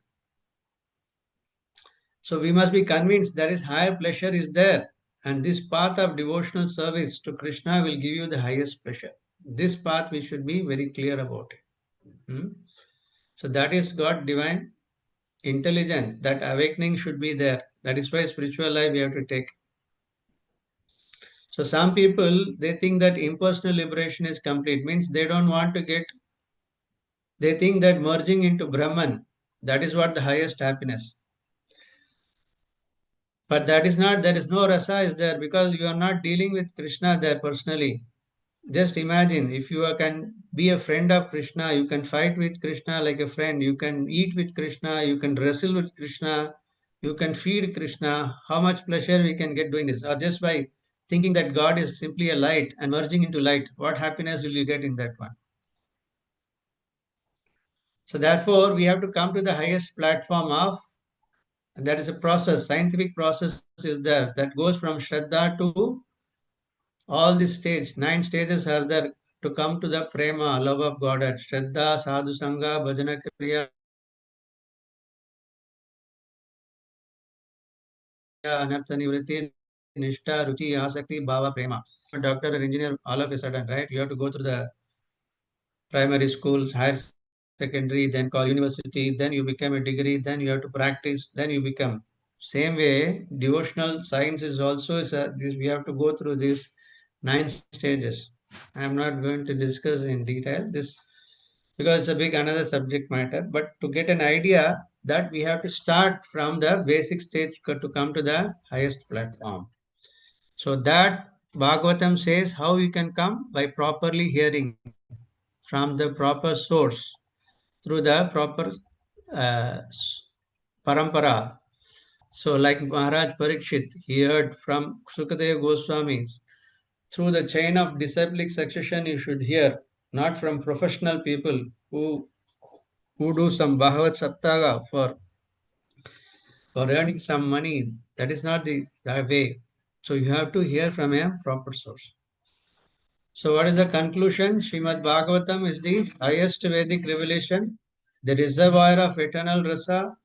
Speaker 1: So we must be convinced there is higher pleasure is there, and this path of devotional service to Krishna will give you the highest pleasure. This path we should be very clear about it. Hmm? So that is God divine intelligence. That awakening should be there. That is why spiritual life we have to take. So some people, they think that impersonal liberation is complete, means they don't want to get, they think that merging into Brahman, that is what the highest happiness. But that is not, there is no rasa is there, because you are not dealing with Krishna there personally. Just imagine, if you can be a friend of Krishna, you can fight with Krishna like a friend, you can eat with Krishna, you can wrestle with Krishna, you can feed Krishna. How much pleasure we can get doing this? Or just by thinking that God is simply a light and merging into light, what happiness will you get in that one? So therefore, we have to come to the highest platform of, and that is a process, scientific process is there that goes from Shraddha to all these stages. 9 stages are there to come to the prema, love of God at Shraddha, Sadhu Sangha, Bhajana Kriya, Anartha Nivritti, Nishtha, Ruchi, Asakti, Bhava, Prema. A doctor or engineer, all of a sudden, right? You have to go through the primary schools, higher secondary, then call university, then you become a degree, then you have to practice, then you become. Same way, devotional science is also, we have to go through these 9 stages. I am not going to discuss in detail this because it's a big another subject matter, but to get an idea that we have to start from the basic stage to come to the highest platform. So that Bhagavatam says how you can come by properly hearing from the proper source through the proper uh, parampara. So like Maharaj Parikshit, he heard from Sukadeva Goswami. Through the chain of disciplic succession, you should hear, not from professional people who do some Bhagavad Saptaga for earning some money. That is not the way. So you have to hear from a proper source. So what is the conclusion? Srimad Bhagavatam is the highest Vedic revelation, the reservoir of eternal rasa,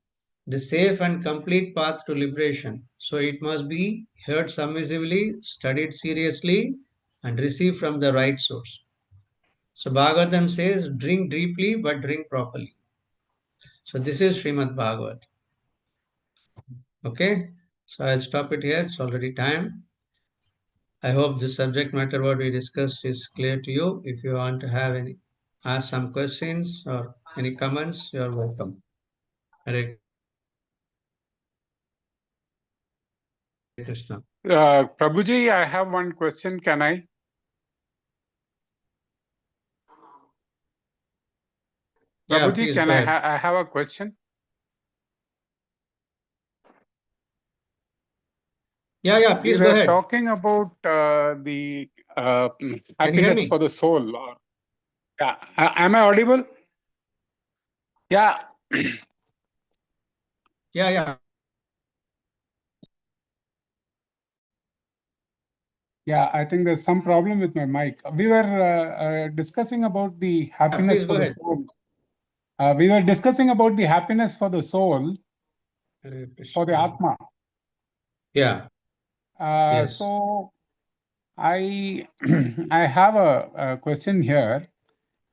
Speaker 1: the safe and complete path to liberation. So it must be heard submissively, studied seriously, and received from the right source. So Bhagavatam says, drink deeply, but drink properly. So this is Srimad Bhagavat. Okay, so I'll stop it here. It's already time. I hope the subject matter what we discussed is clear to you. If you want to have any, ask some questions or any comments, you are welcome. Hare Krishna.
Speaker 7: Prabhuji, I have one question. Can I?
Speaker 1: Yeah,
Speaker 7: Prabhuji,
Speaker 1: please
Speaker 7: can
Speaker 1: go
Speaker 7: I,
Speaker 1: ahead.
Speaker 7: I have a question?
Speaker 1: Yeah,
Speaker 7: We
Speaker 1: please go
Speaker 7: were
Speaker 1: ahead.
Speaker 7: talking about the
Speaker 1: Can you hear
Speaker 7: happiness
Speaker 1: me?
Speaker 7: for the soul. Or, yeah, am I audible? Yeah.
Speaker 1: Yeah.
Speaker 7: Yeah, I think there's some problem with my mic. We were discussing about the happiness
Speaker 1: Please
Speaker 7: for
Speaker 1: go
Speaker 7: the
Speaker 1: ahead.
Speaker 7: soul. We were discussing about the happiness for the soul,
Speaker 1: Hare
Speaker 7: for the
Speaker 1: Krishna.
Speaker 7: Atma.
Speaker 1: Yeah. Yes.
Speaker 7: So I I have a question here.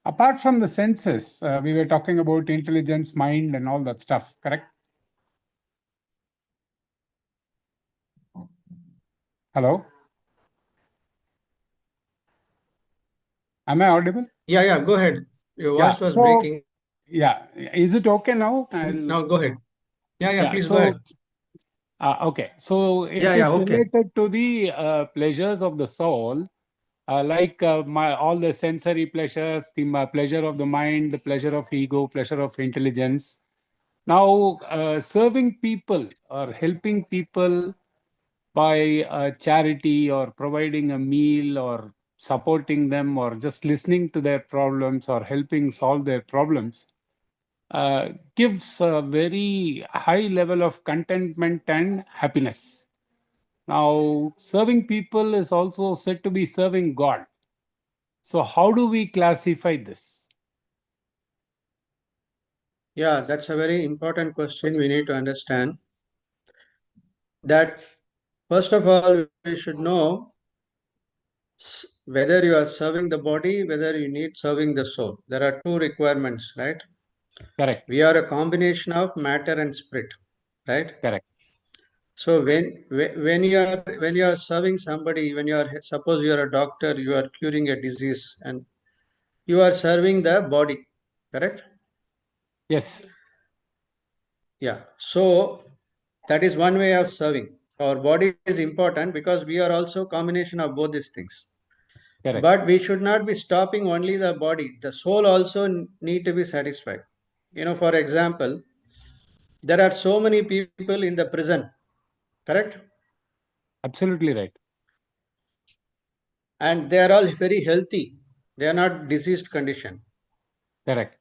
Speaker 7: Apart from the senses, we were talking about intelligence, mind, and all that stuff, correct? Hello? Am I audible?
Speaker 1: Yeah, go ahead. Your
Speaker 7: Yeah,
Speaker 1: voice was
Speaker 7: so,
Speaker 1: breaking.
Speaker 7: yeah, is it okay now?
Speaker 1: Now go ahead. Yeah, please go
Speaker 7: So,
Speaker 1: ahead.
Speaker 7: okay, so it
Speaker 1: Yeah,
Speaker 7: is
Speaker 1: okay.
Speaker 7: related to the pleasures of the soul. like all the sensory pleasures, the pleasure of the mind, the pleasure of ego, pleasure of intelligence. Now, serving people or helping people by charity or providing a meal or supporting them or just listening to their problems or helping solve their problems gives a very high level of contentment and happiness. Now, serving people is also said to be serving God. So, how do we classify this?
Speaker 1: Yeah, that's a very important question. We need to understand that first of all, we should know whether you are serving the body, whether you need serving the soul. There are two requirements, right?
Speaker 7: Correct,
Speaker 1: We are a combination of matter and spirit, right?
Speaker 7: correct,
Speaker 1: So when you are serving somebody, when you are suppose you are a doctor, you are curing a disease, and you are serving the body, correct?
Speaker 7: yes,
Speaker 1: Yeah. So that is one way of serving. Our body is important because we are also combination of both these things.
Speaker 7: correct,
Speaker 1: But we should not be stopping only the body. The soul also need to be satisfied. For example, there are so many people in the prison, correct?
Speaker 7: absolutely right,
Speaker 1: And they are all very healthy. They are not diseased condition.
Speaker 7: correct.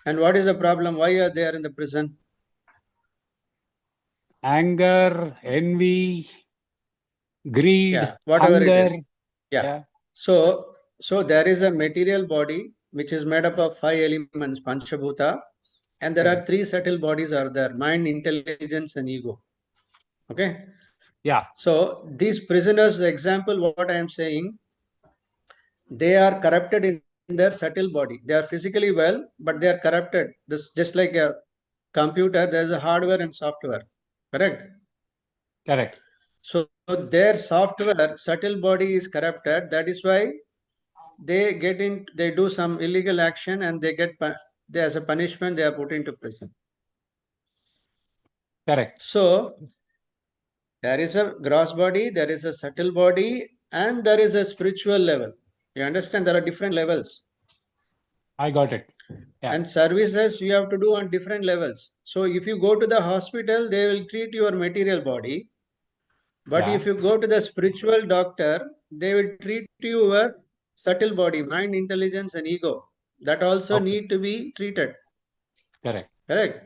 Speaker 1: And what is the problem? Why are they in the prison?
Speaker 7: Anger, envy, greed,
Speaker 1: Yeah, whatever it
Speaker 7: hunger.
Speaker 1: is. Yeah.
Speaker 7: Yeah,
Speaker 1: So there is a material body which is made up of 5 elements, Panchabhuta, and there are
Speaker 7: correct.
Speaker 1: 3 subtle bodies are there: mind, intelligence, and ego. Okay.
Speaker 7: Yeah,
Speaker 1: So these prisoners, the example, what I am saying, they are corrupted in their subtle body. They are physically well, but they are corrupted. This just like a computer, there is a hardware and software. Correct.
Speaker 7: correct,
Speaker 1: So their software, subtle body is corrupted. That is why they do some illegal action and they, as a punishment, they are put into prison.
Speaker 7: correct.
Speaker 1: So there is a gross body, there is a subtle body, and there is a spiritual level. You understand? There are different levels.
Speaker 7: I got it. Yeah,
Speaker 1: And services you have to do on different levels. So if you go to the hospital, they will treat your material body. But
Speaker 7: yeah,
Speaker 1: if you go to the spiritual doctor, they will treat your subtle body, mind, intelligence, and ego. That also
Speaker 7: okay,
Speaker 1: need to be treated.
Speaker 7: correct.
Speaker 1: Correct?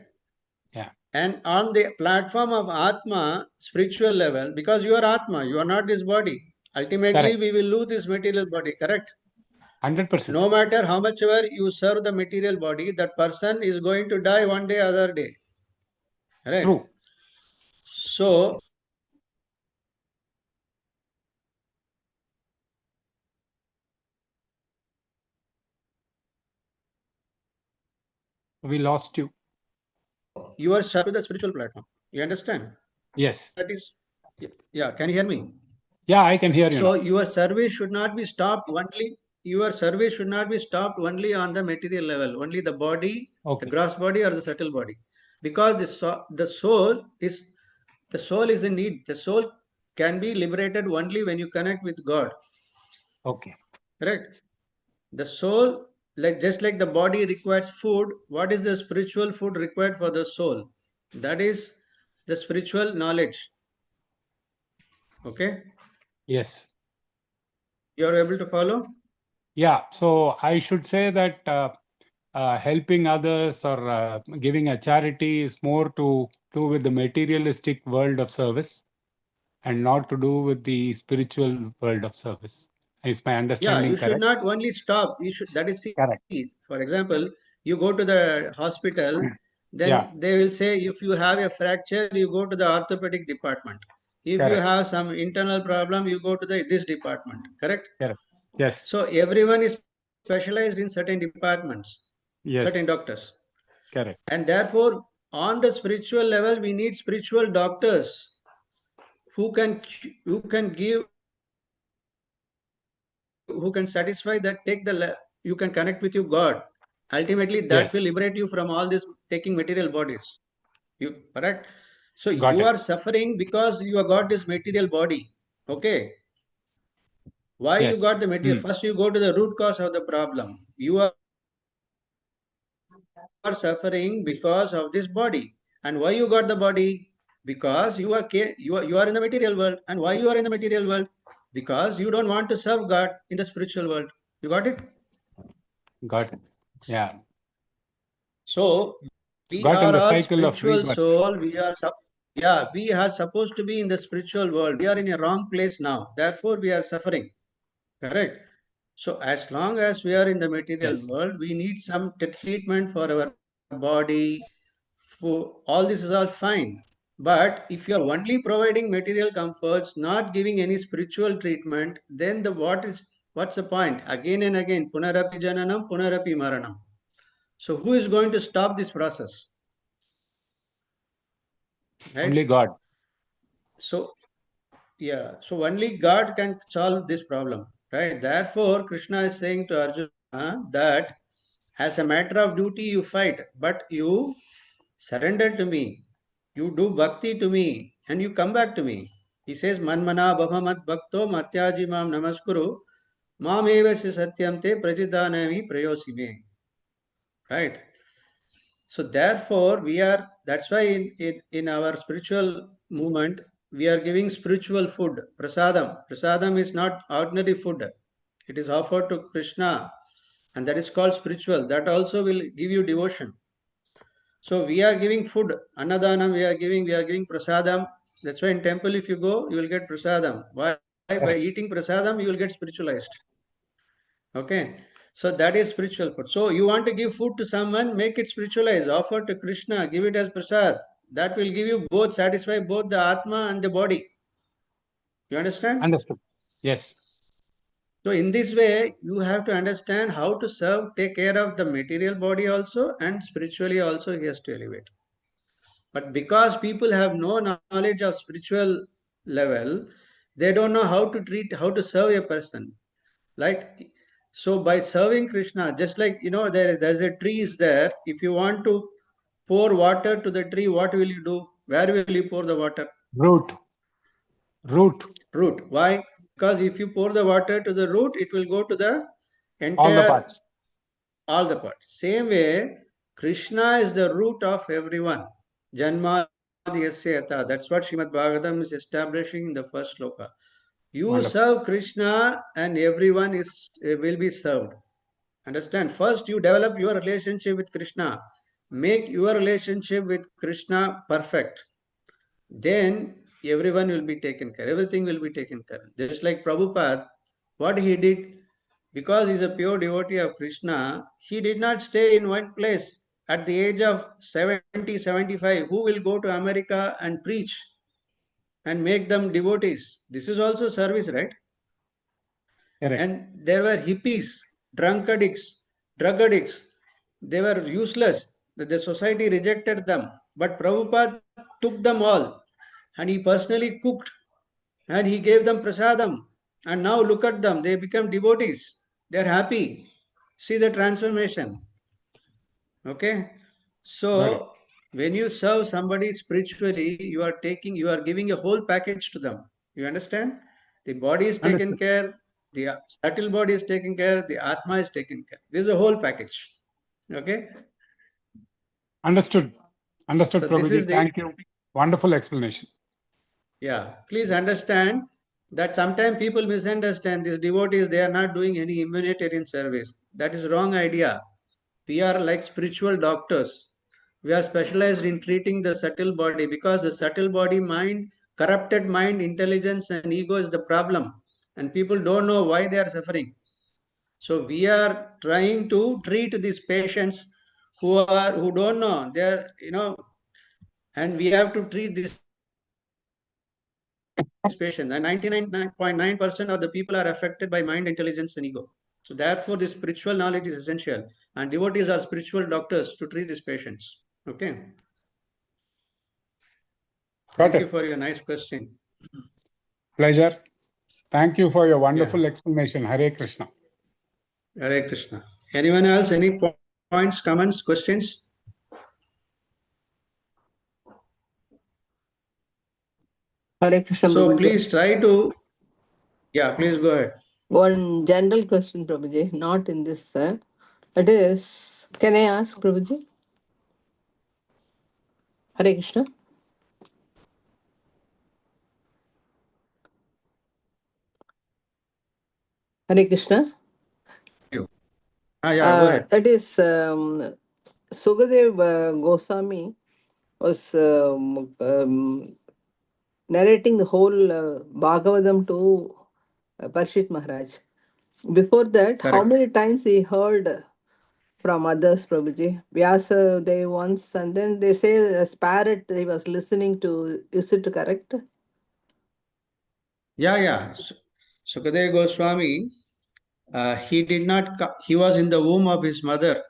Speaker 7: Yeah,
Speaker 1: And on the platform of Atma, spiritual level, because you are Atma, you are not this body. Ultimately,
Speaker 7: correct.
Speaker 1: we will lose this material body, correct?
Speaker 7: 100%.
Speaker 1: No matter how much ever you serve the material body, that person is going to die one day, other day. Right?
Speaker 7: True.
Speaker 1: So,
Speaker 7: We lost you.
Speaker 1: you are served to the spiritual platform. You understand?
Speaker 7: Yes.
Speaker 1: That is, yeah, can you hear me?
Speaker 7: Yeah, I can hear you
Speaker 1: So
Speaker 7: now.
Speaker 1: your service should not be stopped only. Your service should not be stopped only on the material level, only the body, the
Speaker 7: Okay,
Speaker 1: gross body or the subtle body, because the soul is in need. The soul can be liberated only when you connect with God.
Speaker 7: okay,
Speaker 1: Correct? The soul, like just like the body requires food, what is the spiritual food required for the soul? That is the spiritual knowledge. Okay,
Speaker 7: yes.
Speaker 1: you are able to follow?
Speaker 7: Yeah, so I should say that helping others or giving a charity is more to do with the materialistic world of service and not to do with the spiritual world of service. Is my
Speaker 1: Yeah,
Speaker 7: understanding
Speaker 1: you should
Speaker 7: correct?
Speaker 1: not only stop. You should, that is, see,
Speaker 7: Correct.
Speaker 1: for example, you go to the hospital,
Speaker 7: Yeah,
Speaker 1: then they will say if you have a fracture, you go to the orthopedic department. If you
Speaker 7: correct,
Speaker 1: have some internal problem, you go to this department. Correct?
Speaker 7: correct. Yes,
Speaker 1: So everyone is specialized in certain departments, certain
Speaker 7: yes,
Speaker 1: doctors.
Speaker 7: correct.
Speaker 1: And therefore, on the spiritual level, we need spiritual doctors who can satisfy that, you can connect with you God. Ultimately that will
Speaker 7: Yes,
Speaker 1: liberate you from all this taking material bodies. You correct? So
Speaker 7: got
Speaker 1: you
Speaker 7: it.
Speaker 1: are suffering because you have got this material body. Okay. Why you
Speaker 7: Yes.
Speaker 1: got the material? First, you go to the root cause of the problem. You are suffering because of this body. And why you got the body? Because you are in the material world. And why you are in the material world? Because you don't want to serve God in the spiritual world. You got it?
Speaker 7: Got it. Yeah.
Speaker 1: So we
Speaker 7: Got in
Speaker 1: are
Speaker 7: the
Speaker 1: all
Speaker 7: cycle of
Speaker 1: spiritual
Speaker 7: rebirth.
Speaker 1: soul. We are supposed to be in the spiritual world. We are in a wrong place now. Therefore, we are suffering. Correct. So as long as we are in the material
Speaker 7: Yes.
Speaker 1: world, we need some treatment for our body. For all this is all fine. But if you are only providing material comforts, not giving any spiritual treatment, then what's the point? Again and again, punarapi jananam, punarapi maranam. So who is going to stop this process?
Speaker 7: Only
Speaker 1: Right?
Speaker 7: God.
Speaker 1: So yeah, so only God can solve this problem, right? Therefore, Krishna is saying to Arjuna that as a matter of duty you fight, but you surrender to me, you do bhakti to me, and you come back to me. He says, Manmana bhavamat bhakto matyaji mam namaskuru mam evasya satyam te prajidanami prayosime. Right? So therefore, that's why in our spiritual movement, we are giving spiritual food, prasadam. Prasadam is not ordinary food. It is offered to Krishna, and that is called spiritual. That also will give you devotion. So we are giving food, annadanam, we are giving prasadam. That's why in temple, if you go, you will get prasadam. Why? By
Speaker 7: Correct.
Speaker 1: eating prasadam, you will get spiritualized. Okay. So that is spiritual food. So you want to give food to someone, make it spiritualized, offer to Krishna, give it as prasad. That will give you both, satisfy both the Atma and the body. You understand?
Speaker 7: Understood. Yes.
Speaker 1: So in this way, you have to understand how to serve, take care of the material body also, and spiritually also he has to elevate. But because people have no knowledge of spiritual level, they don't know how to treat, how to serve a person. Like, so by serving Krishna, just like, there's a tree is there. If you want to pour water to the tree, what will you do? Where will you pour the water?
Speaker 7: Root.
Speaker 1: Root. Why? Because if you pour the water to the root, it will go to the
Speaker 7: All the
Speaker 1: entire,
Speaker 7: parts.
Speaker 1: all the parts. Same way, Krishna is the root of everyone. Janma yasya yata. That's what Srimad Bhagavatham is establishing in the first sloka. You
Speaker 7: Wonderful.
Speaker 1: serve Krishna and everyone will be served. Understand? First, you develop your relationship with Krishna. Make your relationship with Krishna perfect. Then everyone will be taken care. Everything will be taken care. Just like Prabhupada, what he did, because he's a pure devotee of Krishna, he did not stay in one place. At the age of 70, 75, who will go to America and preach and make them devotees? This is also service, right?
Speaker 7: Correct.
Speaker 1: And there were hippies, drunk addicts, drug addicts. They were useless. The society rejected them. But Prabhupada took them all and he personally cooked and he gave them prasadam. And now look at them, they become devotees. They're happy. See the transformation. Okay.
Speaker 7: Got it.
Speaker 1: So when you serve somebody spiritually, you are giving a whole package to them. You understand? The body is taken
Speaker 7: Understood.
Speaker 1: care, the subtle body is taken care, the Atma is taken care. This is a whole package. Okay.
Speaker 7: Understood. Understood,
Speaker 1: So this is
Speaker 7: Prabhuji.
Speaker 1: the,
Speaker 7: Thank you. Wonderful explanation.
Speaker 1: yeah. Please understand that sometimes people misunderstand these devotees, they are not doing any humanitarian service. That is wrong idea. We are like spiritual doctors. We are specialized in treating the subtle body because the subtle body mind, corrupted mind, intelligence, and ego is the problem. And people don't know why they are suffering. So we are trying to treat these patients who don't know. They are, and we have to treat these patients. And 99.9% of the people are affected by mind, intelligence, and ego. So therefore, this spiritual knowledge is essential. And devotees are spiritual doctors to treat these patients. Okay.
Speaker 7: Got
Speaker 1: Thank you
Speaker 7: it.
Speaker 1: for your nice question.
Speaker 7: Pleasure. Thank you for your
Speaker 1: Yeah.
Speaker 7: wonderful explanation. Hare Krishna.
Speaker 1: Hare Krishna. Anyone else? Any points, comments, questions?
Speaker 6: Hare Krishna,
Speaker 1: So
Speaker 6: Prabhuji.
Speaker 1: please try to, yeah, please go ahead.
Speaker 8: One general question, Prabhuji, not in this. It is, can I ask, Prabhuji? Hare Krishna. Hare Krishna.
Speaker 1: You. Yeah, go ahead.
Speaker 8: That is, Sukadev Goswami was narrating the whole Bhagavatam to Parshit Maharaj. Before that, how
Speaker 1: Correct.
Speaker 8: many times he heard from others, Prabhuji? Vyasa they once, and then they say as parrot he was listening to. Is it correct?
Speaker 1: Yeah. Sukadeva Goswami, he did not, he was in the womb of his mother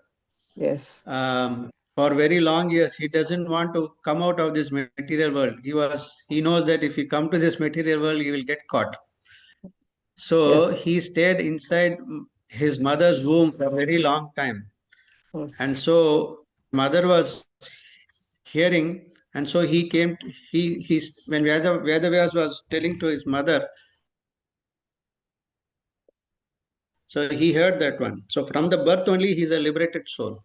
Speaker 8: Yes.
Speaker 1: for very long years. He doesn't want to come out of this material world. He knows that if he come to this material world, he will get caught. So
Speaker 8: Yes.
Speaker 1: he stayed inside his mother's womb for a very long time. And
Speaker 8: Yes.
Speaker 1: so mother was hearing, and so he came, when Vedavyas was telling to his mother, so he heard that one. So from the birth only, he's a liberated soul.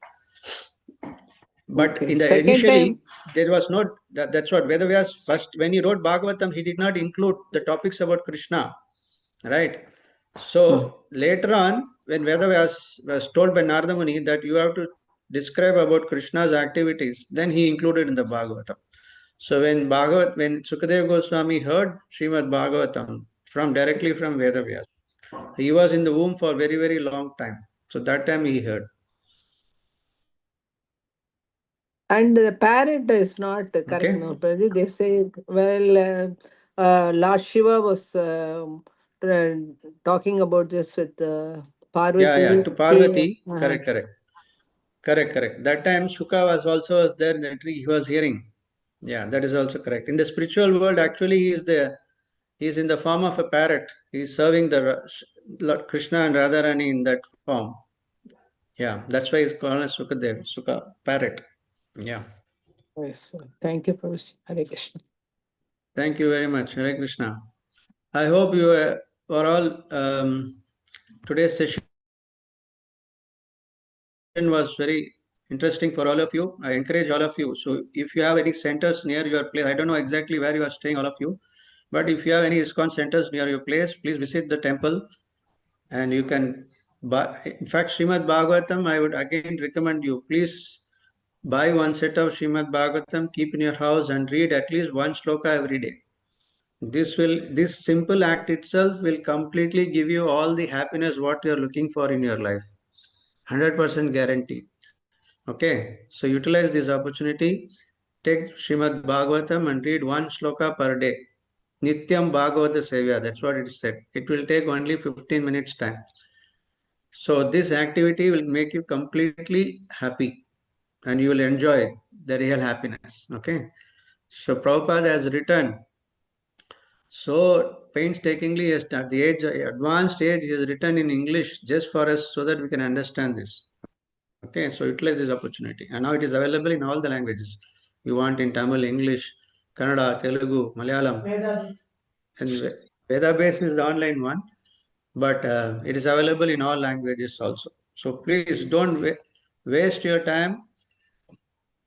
Speaker 1: But
Speaker 8: Okay.
Speaker 1: in the
Speaker 8: Second
Speaker 1: initially,
Speaker 8: time.
Speaker 1: there was no, that's what Vedavyas first, when he wrote Bhagavatam, he did not include the topics about Krishna, right? So later on, when Vedavyas was told by Narada Muni that you have to describe about Krishna's activities, then he included in the Bhagavatam. So when Sukadeva Goswami heard Srimad Bhagavatam directly from Vedavyas, he was in the womb for very, very long time. So that time he heard.
Speaker 8: And the parrot is not correct.
Speaker 1: Okay.
Speaker 8: No, Prabhuji. They say, well, Lord Shiva was talking about this with Parvati.
Speaker 1: Yeah. To Parvati, correct. That time Shuka was also there in the tree, he was hearing. Yeah, that is also correct. In the spiritual world, actually, he is in the form of a parrot. He is serving the Lord Krishna and Radharani in that form. Yeah, that's why he's called as Sukadev, Suka, parrot. Yeah.
Speaker 8: Yes. Thank you, Prabhuji. Hare Krishna.
Speaker 1: Thank you very much. Hare Krishna. I hope you are all, today's session was very interesting for all of you. I encourage all of you. So if you have any centers near your place, I don't know exactly where you are staying, all of you, but if you have any ISKCON centers near your place, please visit the temple and you can buy. In fact, Srimad Bhagavatam, I would again recommend you, please buy one set of Srimad Bhagavatam, keep in your house and read at least one sloka every day. This simple act itself will completely give you all the happiness what you are looking for in your life. 100% guarantee. Okay, so utilize this opportunity. Take Srimad Bhagavatam and read one sloka per day. Nityam Bhagavata Sevya, that's what it said. It will take only 15 minutes time. So this activity will make you completely happy and you will enjoy the real happiness. Okay, so Prabhupada has written so painstakingly at the advanced age, he has written in English just for us so that we can understand this. Okay, so utilize this opportunity. And now it is available in all the languages. You want in Tamil, English, Kannada, Telugu, Malayalam. And Vedabase is the online one, but it is available in all languages also. So please don't waste your time.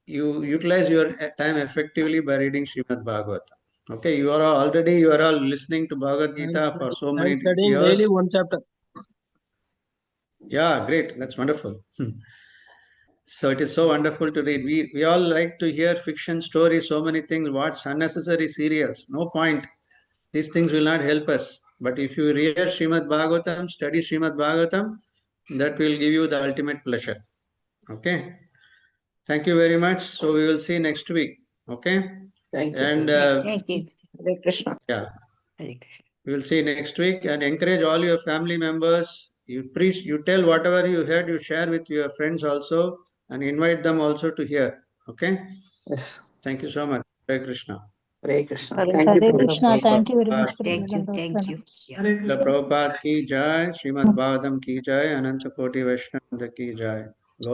Speaker 1: You utilize your time effectively by reading Srimad Bhagavatam. Okay, you are all listening to Bhagavad Gita for so many
Speaker 9: I'm studying
Speaker 1: years.
Speaker 9: daily one chapter.
Speaker 1: Yeah, great. That's wonderful. So it is so wonderful to read. We all like to hear fiction stories, so many things, watch unnecessary serials. No point. These things will not help us. But if you read Srimad Bhagavatam, study Srimad Bhagavatam, that will give you the ultimate pleasure. Okay. Thank you very much. So we will see next week. Okay.
Speaker 8: Thank you.
Speaker 1: And
Speaker 6: Thank you.
Speaker 3: Hare Krishna.
Speaker 1: yeah,
Speaker 6: Hare Krishna.
Speaker 1: we will see next week and encourage all your family members. You preach, you tell whatever you heard, you share with your friends also and invite them also to hear. Okay.
Speaker 8: Yes.
Speaker 1: Thank you so much. Hare Krishna.
Speaker 8: Hare Krishna.
Speaker 3: Hare
Speaker 8: Thank you,
Speaker 3: Hare
Speaker 8: Prabhuji.
Speaker 3: Krishna.
Speaker 10: Thank you very much.
Speaker 6: Thank you. Yeah.
Speaker 4: Hare Krishna.
Speaker 1: Prabhupada ki jai, Srimad Bhagavatam ki jai, Ananta Koti Vaishnava ki jai.